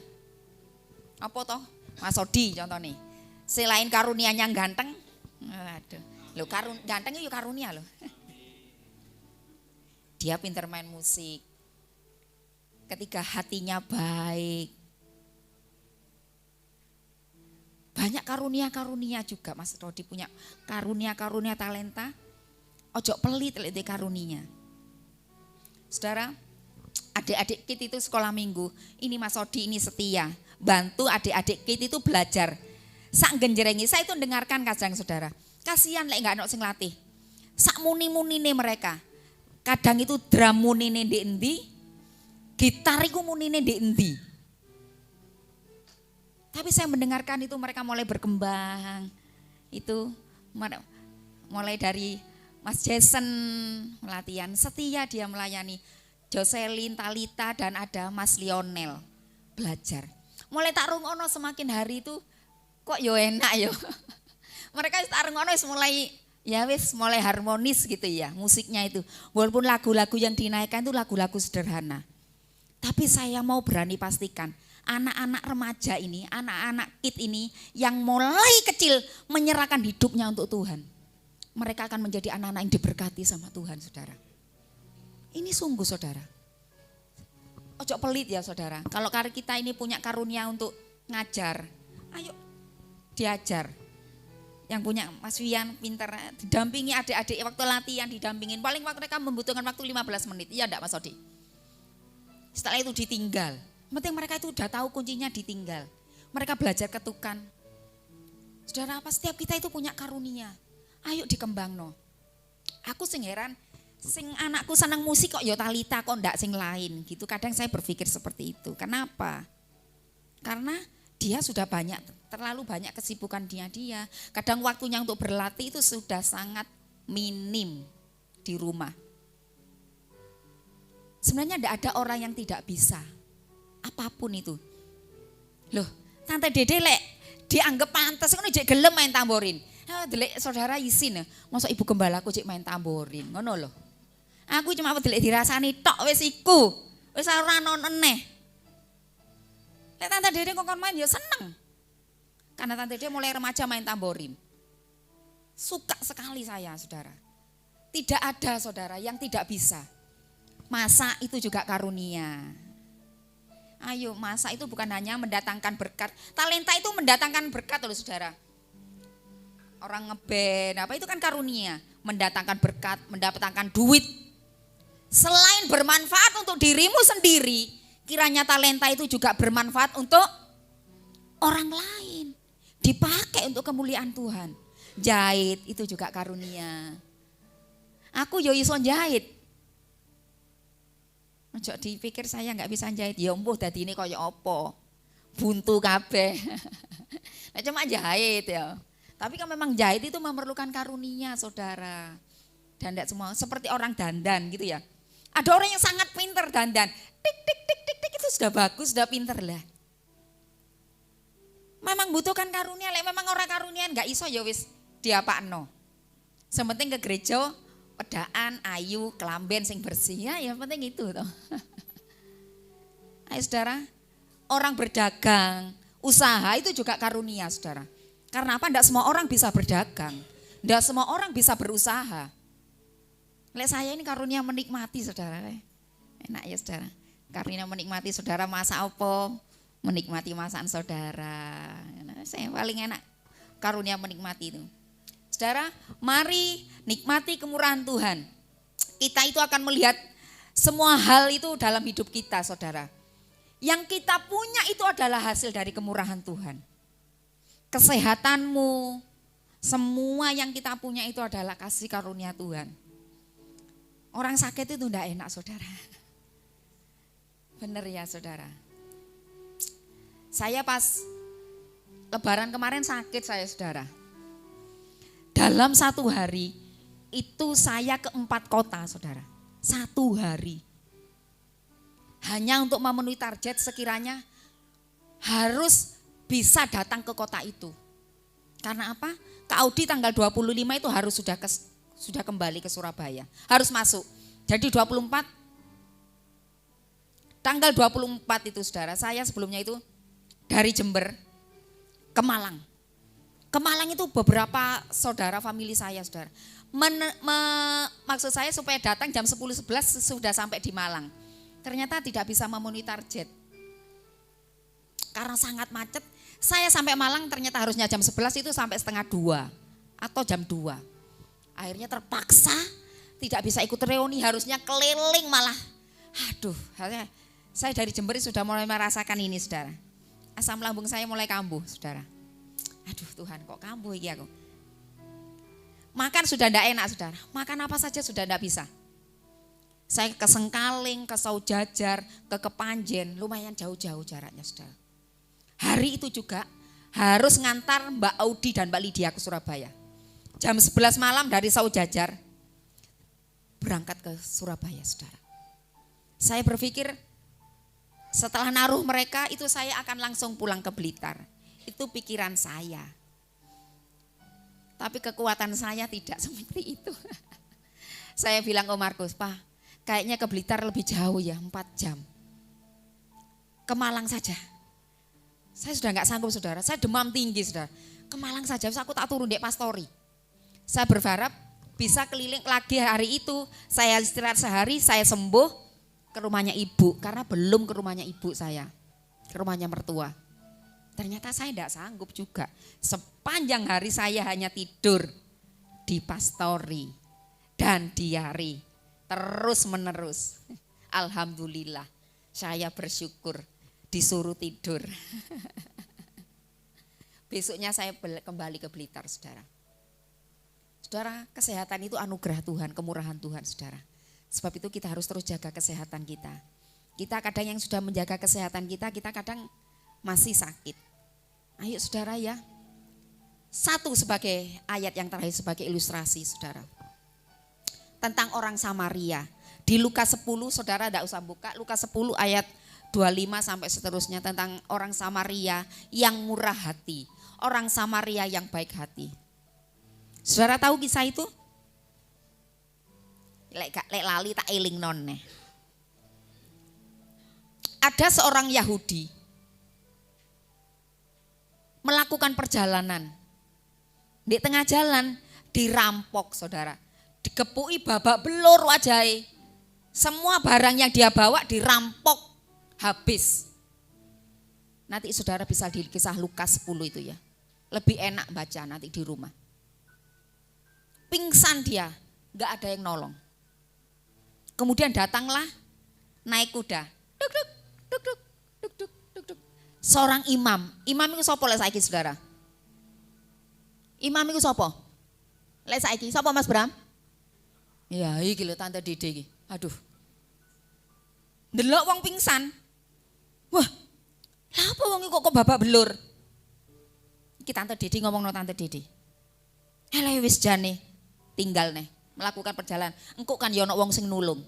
[SPEAKER 1] Apa toh? Mas Odi contohnya. Selain karunianya ganteng, aduh, lo ganteng itu karunia loh. Dia pintar main musik. Ketika hatinya baik. Banyak karunia-karunia juga Mas Rodi punya karunia-karunia talenta. Ojo pelit lihat karuninya. Saudara, adik-adik KIT itu sekolah minggu. Ini Mas Rodi ini setia. Bantu adik-adik KIT itu belajar. Sak genjerengi, saya itu dengarkan kadang saudara. Kasihan lek enggak ono sing latih. Sak muni-munine mereka. Kadang itu drum munine ndek endi, gitar iku munine ndek endi. Tapi saya mendengarkan itu mereka mulai berkembang. Itu mulai dari Mas Jason latihan, setia dia melayani. Jocelyn, Talita dan ada Mas Lionel belajar. Mulai tak rungono semakin hari itu kok yo enak yo. Mereka tak rungono mulai ya wis mulai harmonis gitu ya musiknya itu. Walaupun lagu-lagu yang dinaikkan itu lagu-lagu sederhana. Tapi saya mau berani pastikan anak-anak remaja ini, anak-anak KIT ini yang mulai kecil menyerahkan hidupnya untuk Tuhan. Mereka akan menjadi anak-anak yang diberkati sama Tuhan, saudara. Ini sungguh, saudara. Ojo pelit ya, saudara. Kalau kita ini punya karunia untuk ngajar, ayo diajar. Yang punya Mas Wian pintar, didampingi adik-adik waktu latihan, didampingin. Paling waktu mereka membutuhkan waktu 15 menit. Iya enggak Mas Odi? Setelah itu ditinggal. Penting mereka itu udah tahu kuncinya ditinggal. Mereka belajar ketukan. Saudara, apa setiap kita itu punya karunia. Ayo dikembang no. Aku sing heran, sing anakku senang musik kok ya Talita kok ndak sing lain gitu. Kadang saya berpikir seperti itu. Kenapa? Karena dia sudah terlalu banyak kesibukan dia. Kadang waktunya untuk berlatih itu sudah sangat minim di rumah. Sebenarnya tidak ada orang yang tidak bisa. Apapun itu. Loh, Tante Dede lek dianggap pantas kan jek gelem main tamborin. Delek saudara isin, masa ibu gembalaku jek main tamborin, ngono loh. Aku cuma delek dirasani tok wis iku. Wis ora ono eneh. Lek Tante Dede kok main ya seneng. Karena Tante Dede mulai remaja main tamborin. Suka sekali saya, saudara. Tidak ada saudara yang tidak bisa. Masak itu juga karunia. Ayo, masak itu bukan hanya mendatangkan berkat. Talenta itu mendatangkan berkat loh saudara. Orang ngeband, apa itu kan karunia. Mendatangkan berkat, mendatangkan duit. Selain bermanfaat untuk dirimu sendiri, kiranya talenta itu juga bermanfaat untuk orang lain. Dipakai untuk kemuliaan Tuhan. Jahit itu juga karunia. Aku yo iso jahit. Ojo dipikir saya nggak bisa jahit, ya mbuh dadi ini kaya apa, buntu kabeh. Nah cuma jahit ya. Tapi kan memang jahit itu memerlukan karunia saudara. Dan tidak semua seperti orang dandan gitu ya. Ada orang yang sangat pinter dandan, tik tik tik tik tik itu sudah bagus, sudah pinter lah. Memang butuhkan karunia, memang orang karunia nggak iso ya wis diapakno. Sementing ke gereja. Pedaan, ayu, kelamben sing bersih ya, yang penting itu toh. Ayo saudara, orang berdagang, usaha itu juga karunia saudara. Karena apa? Tidak semua orang bisa berdagang, tidak semua orang bisa berusaha. Lek saya ini karunia menikmati saudara, enak ya saudara. Karunia menikmati saudara masak apa, menikmati masakan saudara. Saya paling enak karunia menikmati itu. Saudara, mari nikmati kemurahan Tuhan. Kita itu akan melihat semua hal itu dalam hidup kita, saudara. Yang kita punya itu adalah hasil dari kemurahan Tuhan. Kesehatanmu, semua yang kita punya itu adalah kasih karunia Tuhan. Orang sakit itu tidak enak, saudara. Benar ya, saudara. Saya pas Lebaran kemarin sakit saya, saudara. Dalam satu hari itu saya ke 4 kota saudara. 1 hari. Hanya untuk memenuhi target sekiranya harus bisa datang ke kota itu. Karena apa? Kak Audi tanggal 25 itu harus sudah kembali ke Surabaya. Harus masuk. Jadi 24 Tanggal 24 itu saudara, saya sebelumnya itu dari Jember ke Malang. Ke Malang itu beberapa saudara famili saya saudara. Maksud saya supaya datang jam 10.11 sudah sampai di Malang. Ternyata tidak bisa memenuhi target. Karena sangat macet, saya sampai Malang ternyata harusnya jam 11 itu sampai setengah 2 atau jam 2. Akhirnya terpaksa tidak bisa ikut reuni, harusnya keliling malah. Aduh, saya dari Jember sudah mulai merasakan ini saudara. Asam lambung saya mulai kambuh saudara. Aduh Tuhan, kok kambuh iki aku. Makan sudah tidak enak saudara, makan apa saja sudah tidak bisa. Saya ke Sengkaling, ke Saujajar, ke Kepanjen, lumayan jauh-jauh jaraknya saudara. Hari itu juga harus ngantar Mbak Audi dan Mbak Lydia ke Surabaya. Jam 11 malam dari Saujajar berangkat ke Surabaya saudara. Saya berpikir setelah naruh mereka itu saya akan langsung pulang ke Blitar. Itu pikiran saya. Tapi kekuatan saya tidak seperti itu. Saya bilang ke Markus, Pak, kayaknya ke Blitar lebih jauh ya, 4 jam. Ke Malang saja. Saya sudah enggak sanggup saudara, saya demam tinggi saudara. Ke Malang saja, aku tak turun di Pastori. Saya berharap bisa keliling lagi hari itu. Saya istirahat sehari, saya sembuh. Ke rumahnya ibu, karena belum ke rumahnya ibu saya, ke rumahnya mertua. Ternyata saya tidak sanggup juga. Sepanjang hari saya hanya tidur di Pastori dan diari terus menerus. Alhamdulillah, saya bersyukur disuruh tidur. Besoknya saya kembali ke Blitar saudara. Saudara, kesehatan itu anugerah Tuhan, kemurahan Tuhan saudara. Sebab itu kita harus terus jaga kesehatan kita. Kita kadang yang sudah menjaga kesehatan kita kadang masih sakit. Ayo saudara ya. Satu sebagai ayat yang terakhir sebagai ilustrasi saudara. Tentang orang Samaria. Di Lukas 10 saudara tidak usah buka. Lukas 10 ayat 25 sampai seterusnya tentang orang Samaria yang murah hati. Orang Samaria yang baik hati. Saudara tahu kisah itu? Lek lali tak eling nonne. Ada seorang Yahudi melakukan perjalanan. Di tengah jalan dirampok saudara. Dikepui babak belur wajahnya. Semua barang yang dia bawa dirampok habis. Nanti saudara bisa di kisah Lukas 10 itu ya. Lebih enak baca nanti di rumah. Pingsan dia, gak ada yang nolong. Kemudian datanglah naik kuda. Duk duk duk duk duk duk duk duk. Seorang imam. Imam itu sapa lek saiki saudara? Imam itu sapa? Lek saiki sapa Mas Bram? Ya iki lho Tante Dede iki. Aduh. Ndelok wong pingsan. Wah. Lah apa wong iki kok babak belur? Iki Tante Dede ngomongno Tante Dede. Hele wis jane tinggal nih. Melakukan perjalanan, engkau kan ya ono wong sing nulung.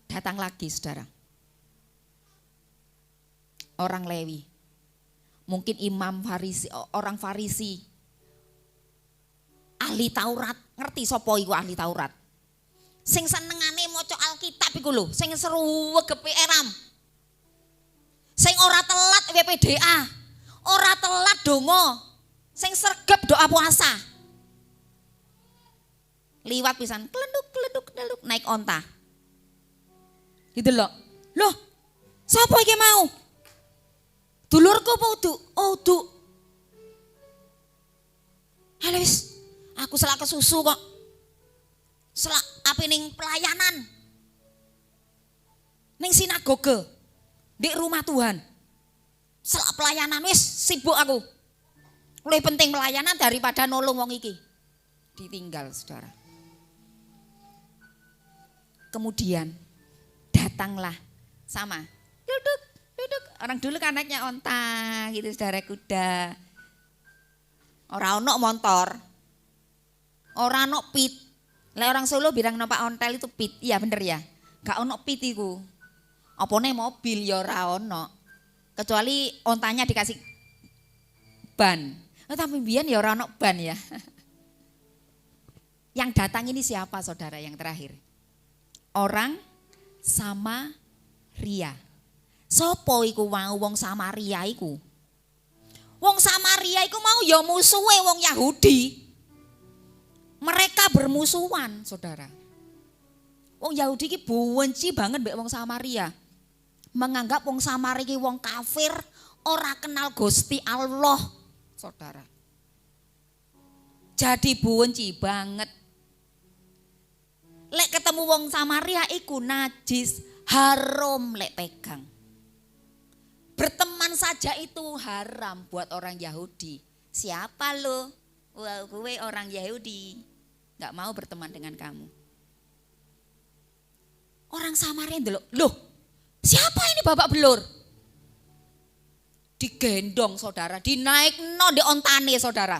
[SPEAKER 1] Datang lagi saudara. Orang Lewi. Mungkin imam Farisi, orang Farisi. Ahli Taurat, ngerti sapa iku ahli Taurat? Sing senengane maca Alkitab iku lho, sing sruwegepe eram. Sing ora telat WPDA, ora telat donga, sing sregep doa puasa. Liwat pisan, keleduk, naik onta. Gitu loh. Loh, sapa iki mau? Dulurku apa udu? Oh, udu. Halo wis, aku selak kesusu kok. Selak api ning pelayanan. Ning sinagoge. Di rumah Tuhan. Selak pelayanan wis sibuk aku. Lebih penting pelayanan daripada nolong wong iki. Ditinggal saudara. Kemudian datanglah sama duduk. Orang dulu kan naiknya onta gitu saudara, kuda. Orang ono motor. Orang ono pit. Lah orang Solo bilang numpak ontel itu pit. Iya bener ya. Gak ono pit iku. Apane mobil ya ora ono. Kecuali ontanya dikasih ban. Tapi biyen ya ora ono ban ya. Yang datang ini siapa saudara yang terakhir? Orang Samaria. Sopo iku mau wong Samaria iku? Wong Samaria iku mau ya musuhe wong Yahudi. Mereka bermusuhan, saudara. Wong Yahudi iki benci banget mbek wong Samaria. Menganggap wong Samaria iki wong kafir, ora kenal Gusti Allah, saudara. Jadi benci banget. Lek ketemu wong Samaria iku najis, haram lek pegang. Berteman saja itu haram buat orang Yahudi. Siapa lo? Wah, gue orang Yahudi. Gak mau berteman dengan kamu. Orang Samaria ndelok, loh siapa ini babak belur? Digendong saudara, dinaikno di ontane saudara.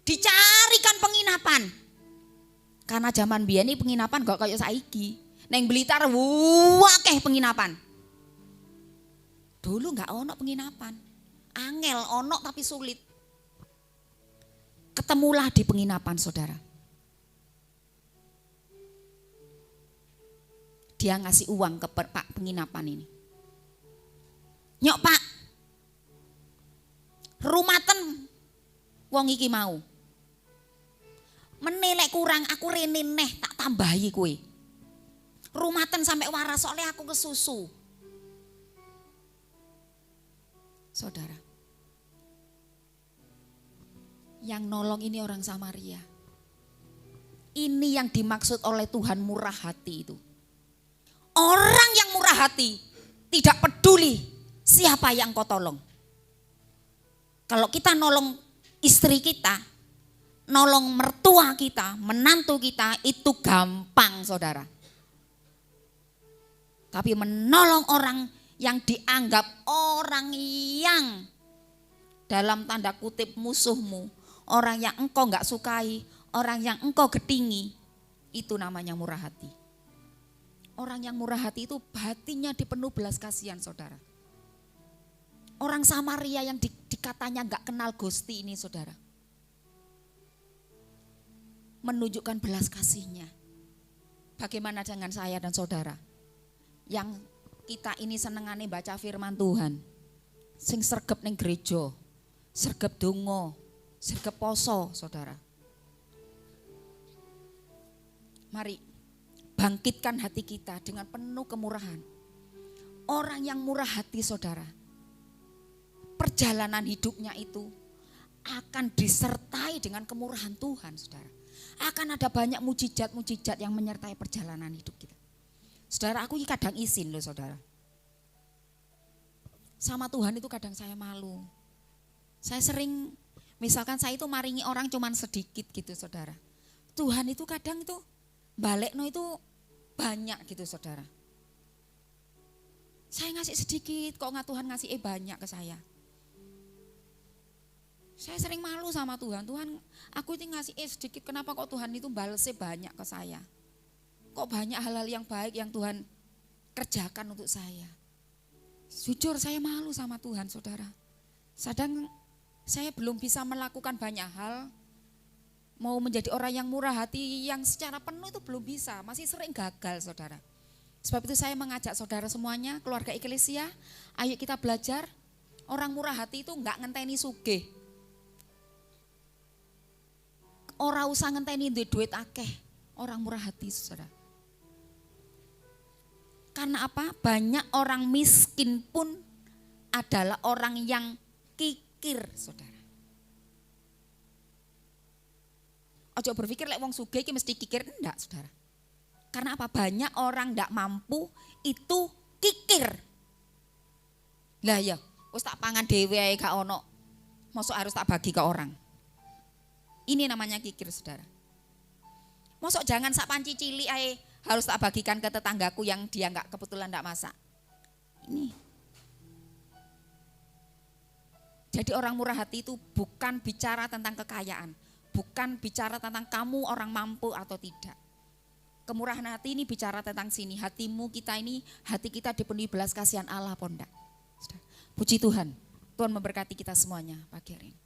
[SPEAKER 1] Dicarikan penginapan. Karena zaman biyen ini penginapan gak kayak saiki. Neng Blitar wakeh penginapan. Dulu gak ono penginapan. Angel ono tapi sulit. Ketemulah di penginapan saudara. Dia ngasih uang ke pak penginapan ini. Nyok pak, rumaten wong iki mau. Menelek kurang aku rene neh tak tambahi kue. Rumaten sampai waras soalnya aku kesusu. Saudara, yang nolong ini orang Samaria. Ini yang dimaksud oleh Tuhan murah hati itu. Orang yang murah hati tidak peduli siapa yang kau tolong. Kalau kita nolong istri kita, nolong mertua kita, menantu kita itu gampang saudara. Tapi menolong orang yang dianggap orang yang dalam tanda kutip musuhmu, orang yang engkau gak sukai, orang yang engkau gedingi, itu namanya murah hati. Orang yang murah hati itu hatinya dipenuh belas kasihan saudara. Orang Samaria yang dikatanya gak kenal Gusti ini saudara. Menunjukkan belas kasihnya. Bagaimana dengan saya dan saudara? Yang kita ini senengane baca firman Tuhan. Sing sregep ning gereja, sregep donga, sregep poso saudara. Mari bangkitkan hati kita dengan penuh kemurahan. Orang yang murah hati saudara, perjalanan hidupnya itu akan disertai dengan kemurahan Tuhan saudara. Akan ada banyak mujizat-mujizat yang menyertai perjalanan hidup kita. Saudara, aku kadang izin loh saudara. Sama Tuhan itu kadang saya malu. Saya sering, misalkan saya itu maringi orang cuman sedikit gitu saudara. Tuhan itu kadang itu balekno itu banyak gitu saudara. Saya ngasih sedikit, kok nggak Tuhan ngasih banyak ke saya. Saya sering malu sama Tuhan. Tuhan, aku itu ngasih sedikit, kenapa kok Tuhan itu balesnya banyak ke saya? Kok banyak hal-hal yang baik yang Tuhan kerjakan untuk saya. Jujur saya malu sama Tuhan saudara. Sedang saya belum bisa melakukan banyak hal. Mau menjadi orang yang murah hati yang secara penuh itu belum bisa, masih sering gagal saudara. Sebab itu saya mengajak saudara semuanya, keluarga Eklesia, ayo kita belajar. Orang murah hati itu enggak ngenteni sugih. Ora usah ngenteni duit akeh, orang murah hati saudara. Karena apa? Banyak orang miskin pun adalah orang yang kikir saudara. Ojo berpikir lek wong sugih iki mesti kikir, enggak saudara. Karena apa? Banyak orang enggak mampu itu kikir. Lah ya, wis tak pangan dhewe ae gak ono. Mosok harus tak bagi ke orang. Ini namanya kikir saudara. Mosok jangan sak panci cilik ae harus tak bagikan ke tetanggaku yang dia enggak kebetulan enggak masak. Ini. Jadi orang murah hati itu bukan bicara tentang kekayaan. Bukan bicara tentang kamu orang mampu atau tidak. Kemurahan hati ini bicara tentang sini. Hatimu kita ini, hati kita dipenuhi belas kasihan Allah apa enggak? Puji Tuhan. Tuhan memberkati kita semuanya pagi hari ini.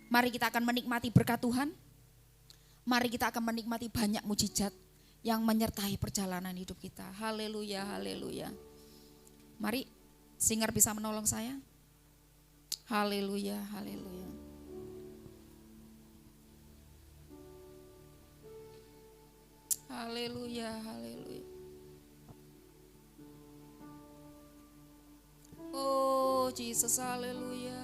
[SPEAKER 1] Mari kita akan menikmati berkat Tuhan. Mari kita akan menikmati banyak mujizat yang menyertai perjalanan hidup kita. Haleluya, haleluya. Mari, singer bisa menolong saya. Haleluya, haleluya. Haleluya, haleluya. Oh, Jesus, haleluya.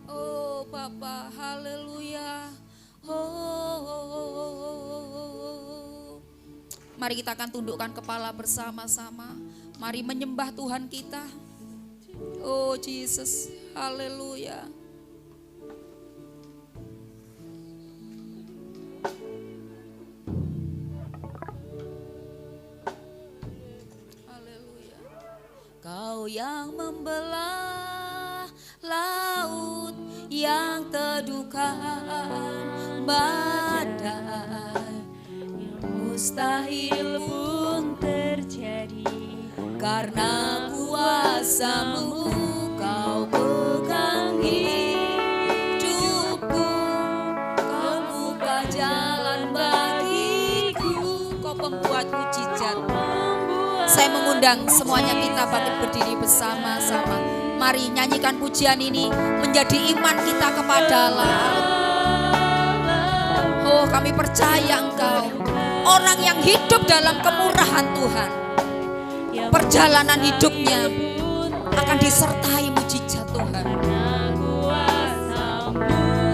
[SPEAKER 1] Oh, Bapa, haleluya. Oh. Mari kita akan tundukkan kepala bersama-sama. Mari menyembah Tuhan kita. Oh, Jesus, haleluya. Kau yang membelah laut yang teduhkan badai, mustahil pun terjadi karena kuasa-Mu. Kau pegang hidupku, Kau buka jalan bagiku, Kau pembuat mujizat. Saya mengundang semuanya kita bangkit berdiri bersama-sama. Mari nyanyikan pujian ini menjadi iman kita kepada Allah. Oh, kami percaya Engkau orang yang hidup dalam kemurahan Tuhan. Perjalanan hidupnya akan disertai mujizat Tuhan.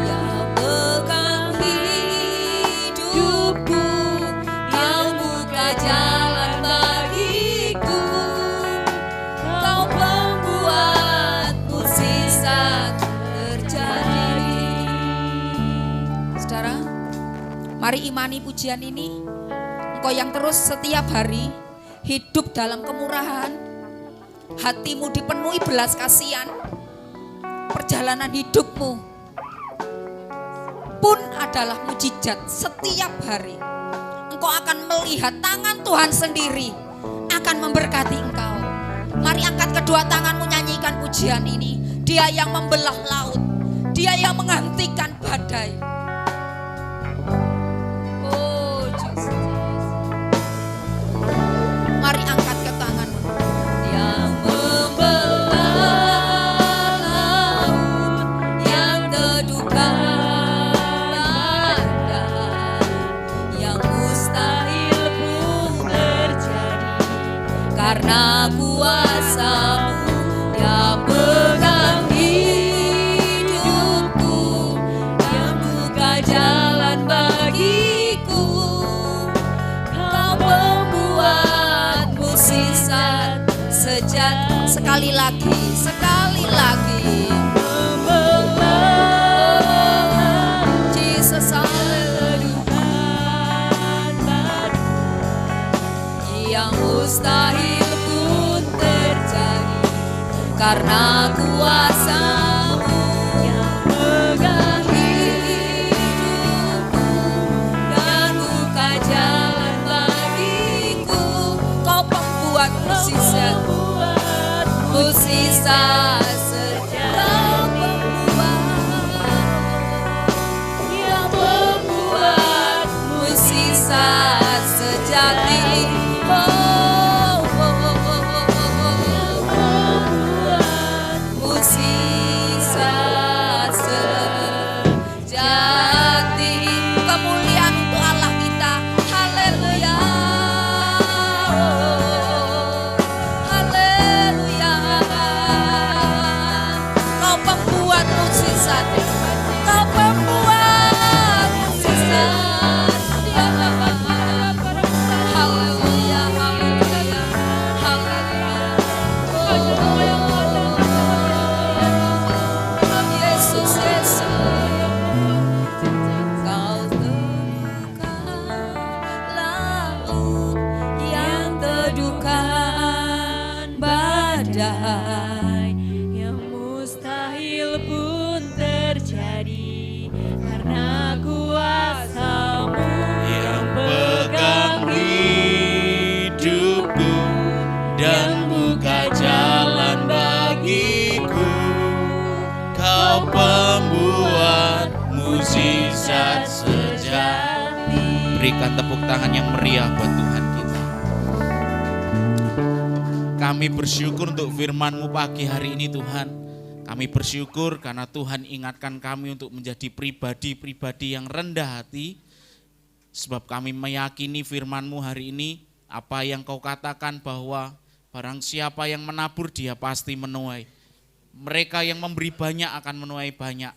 [SPEAKER 1] Ya pegang hidupku, Kau buka jalan bagiku, Kau pembuat mukjizat terjadi. Saudara, mari imani pujian ini. Engkau yang terus setiap hari hidup dalam kemurahan, hatimu dipenuhi belas kasihan, perjalanan hidupmu pun adalah mujizat setiap hari. Engkau akan melihat tangan Tuhan sendiri akan memberkati engkau. Mari angkat kedua tanganmu, nyanyikan pujian ini. Dia yang membelah laut, Dia yang menghentikan badai. Oh, Jesus. Mari angkat ke tanganmu. Yang membelah laut yang teduhkan badai, yang mustahil pun terjadi karena kuasa-Mu. Dia pegang hidupku, Dia buka jalan bagiku, Kau pembuat mukjizat sejati. Sekali lagi, sekali lagi. Oh, Jesus, haleluya. Yang mustahil pun terjadi karena kuasa-Mu. Yang pegang hidupku dan buka jalan bagiku, Kau pembuat mukjizat, mukjizat sejati. Yang membuat mukjizat sejati. Mukjizat sejati. Kemuliaan untuk Allah kita. Haleluya. Haleluya.
[SPEAKER 3] Berikan tepuk tangan yang meriah buat Tuhan kita. Kami bersyukur untuk firman-Mu pagi hari ini Tuhan. Kami bersyukur karena Tuhan ingatkan kami untuk menjadi pribadi-pribadi yang rendah hati. Sebab kami meyakini firman-Mu hari ini, apa yang Kau katakan bahwa barang siapa yang menabur dia pasti menuai. Mereka yang memberi banyak akan menuai banyak.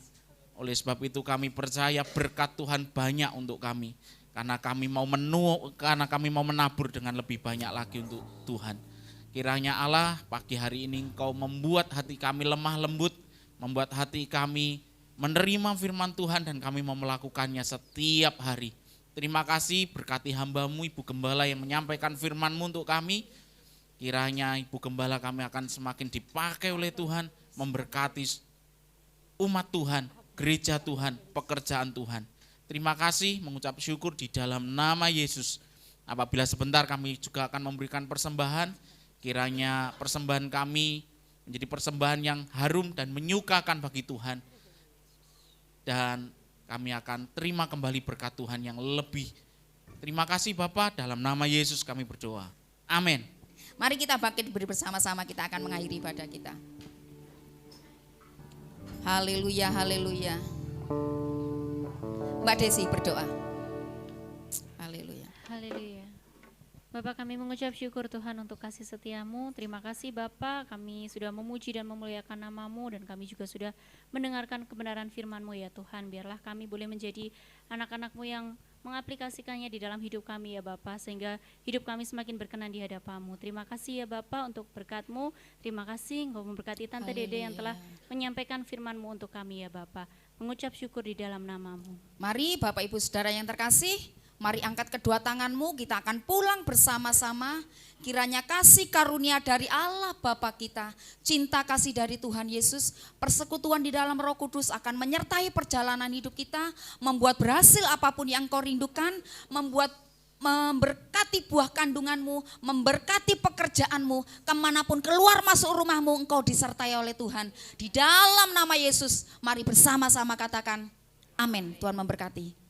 [SPEAKER 3] Oleh sebab itu kami percaya berkat Tuhan banyak untuk kami. Karena kami mau menabur dengan lebih banyak lagi untuk Tuhan. Kiranya Allah pagi hari ini Engkau membuat hati kami lemah lembut, membuat hati kami menerima firman Tuhan dan kami mau melakukannya setiap hari. Terima kasih berkati hamba-Mu Ibu Gembala yang menyampaikan firman-Mu untuk kami. Kiranya Ibu Gembala kami akan semakin dipakai oleh Tuhan, memberkati umat Tuhan, gereja Tuhan, pekerjaan Tuhan. Terima kasih, mengucap syukur di dalam nama Yesus. Apabila sebentar kami juga akan memberikan persembahan, kiranya persembahan kami menjadi persembahan yang harum dan menyukakan bagi Tuhan. Dan kami akan terima kembali berkat Tuhan yang lebih. Terima kasih Bapa, dalam nama Yesus kami berdoa. Amin.
[SPEAKER 1] Mari kita bangkit beri bersama-sama, kita akan mengakhiri ibadah kita. Haleluya, haleluya. Mbak Desi berdoa. Haleluya.
[SPEAKER 4] Haleluya. Bapak, kami mengucap syukur Tuhan untuk kasih setia-Mu. Terima kasih Bapak, kami sudah memuji dan memuliakan nama-Mu dan kami juga sudah mendengarkan kebenaran firman-Mu ya Tuhan. Biarlah kami boleh menjadi anak-anak-Mu yang mengaplikasikannya di dalam hidup kami ya Bapak, sehingga hidup kami semakin berkenan di hadapan-Mu. Terima kasih ya Bapak untuk berkat-Mu. Terima kasih Engkau memberkati Tante Dede yang telah menyampaikan firman-Mu untuk kami ya Bapak. Mengucap syukur di dalam nama-Mu.
[SPEAKER 1] Mari Bapak Ibu Saudara yang terkasih, mari angkat kedua tanganmu, kita akan pulang bersama-sama. Kiranya kasih karunia dari Allah Bapa kita, cinta kasih dari Tuhan Yesus, persekutuan di dalam Roh Kudus akan menyertai perjalanan hidup kita, membuat berhasil apapun yang kau rindukan, memberkati buah kandunganmu, memberkati pekerjaanmu, kemanapun keluar masuk rumahmu engkau disertai oleh Tuhan. Di dalam nama Yesus, mari bersama-sama katakan amin. Tuhan memberkati.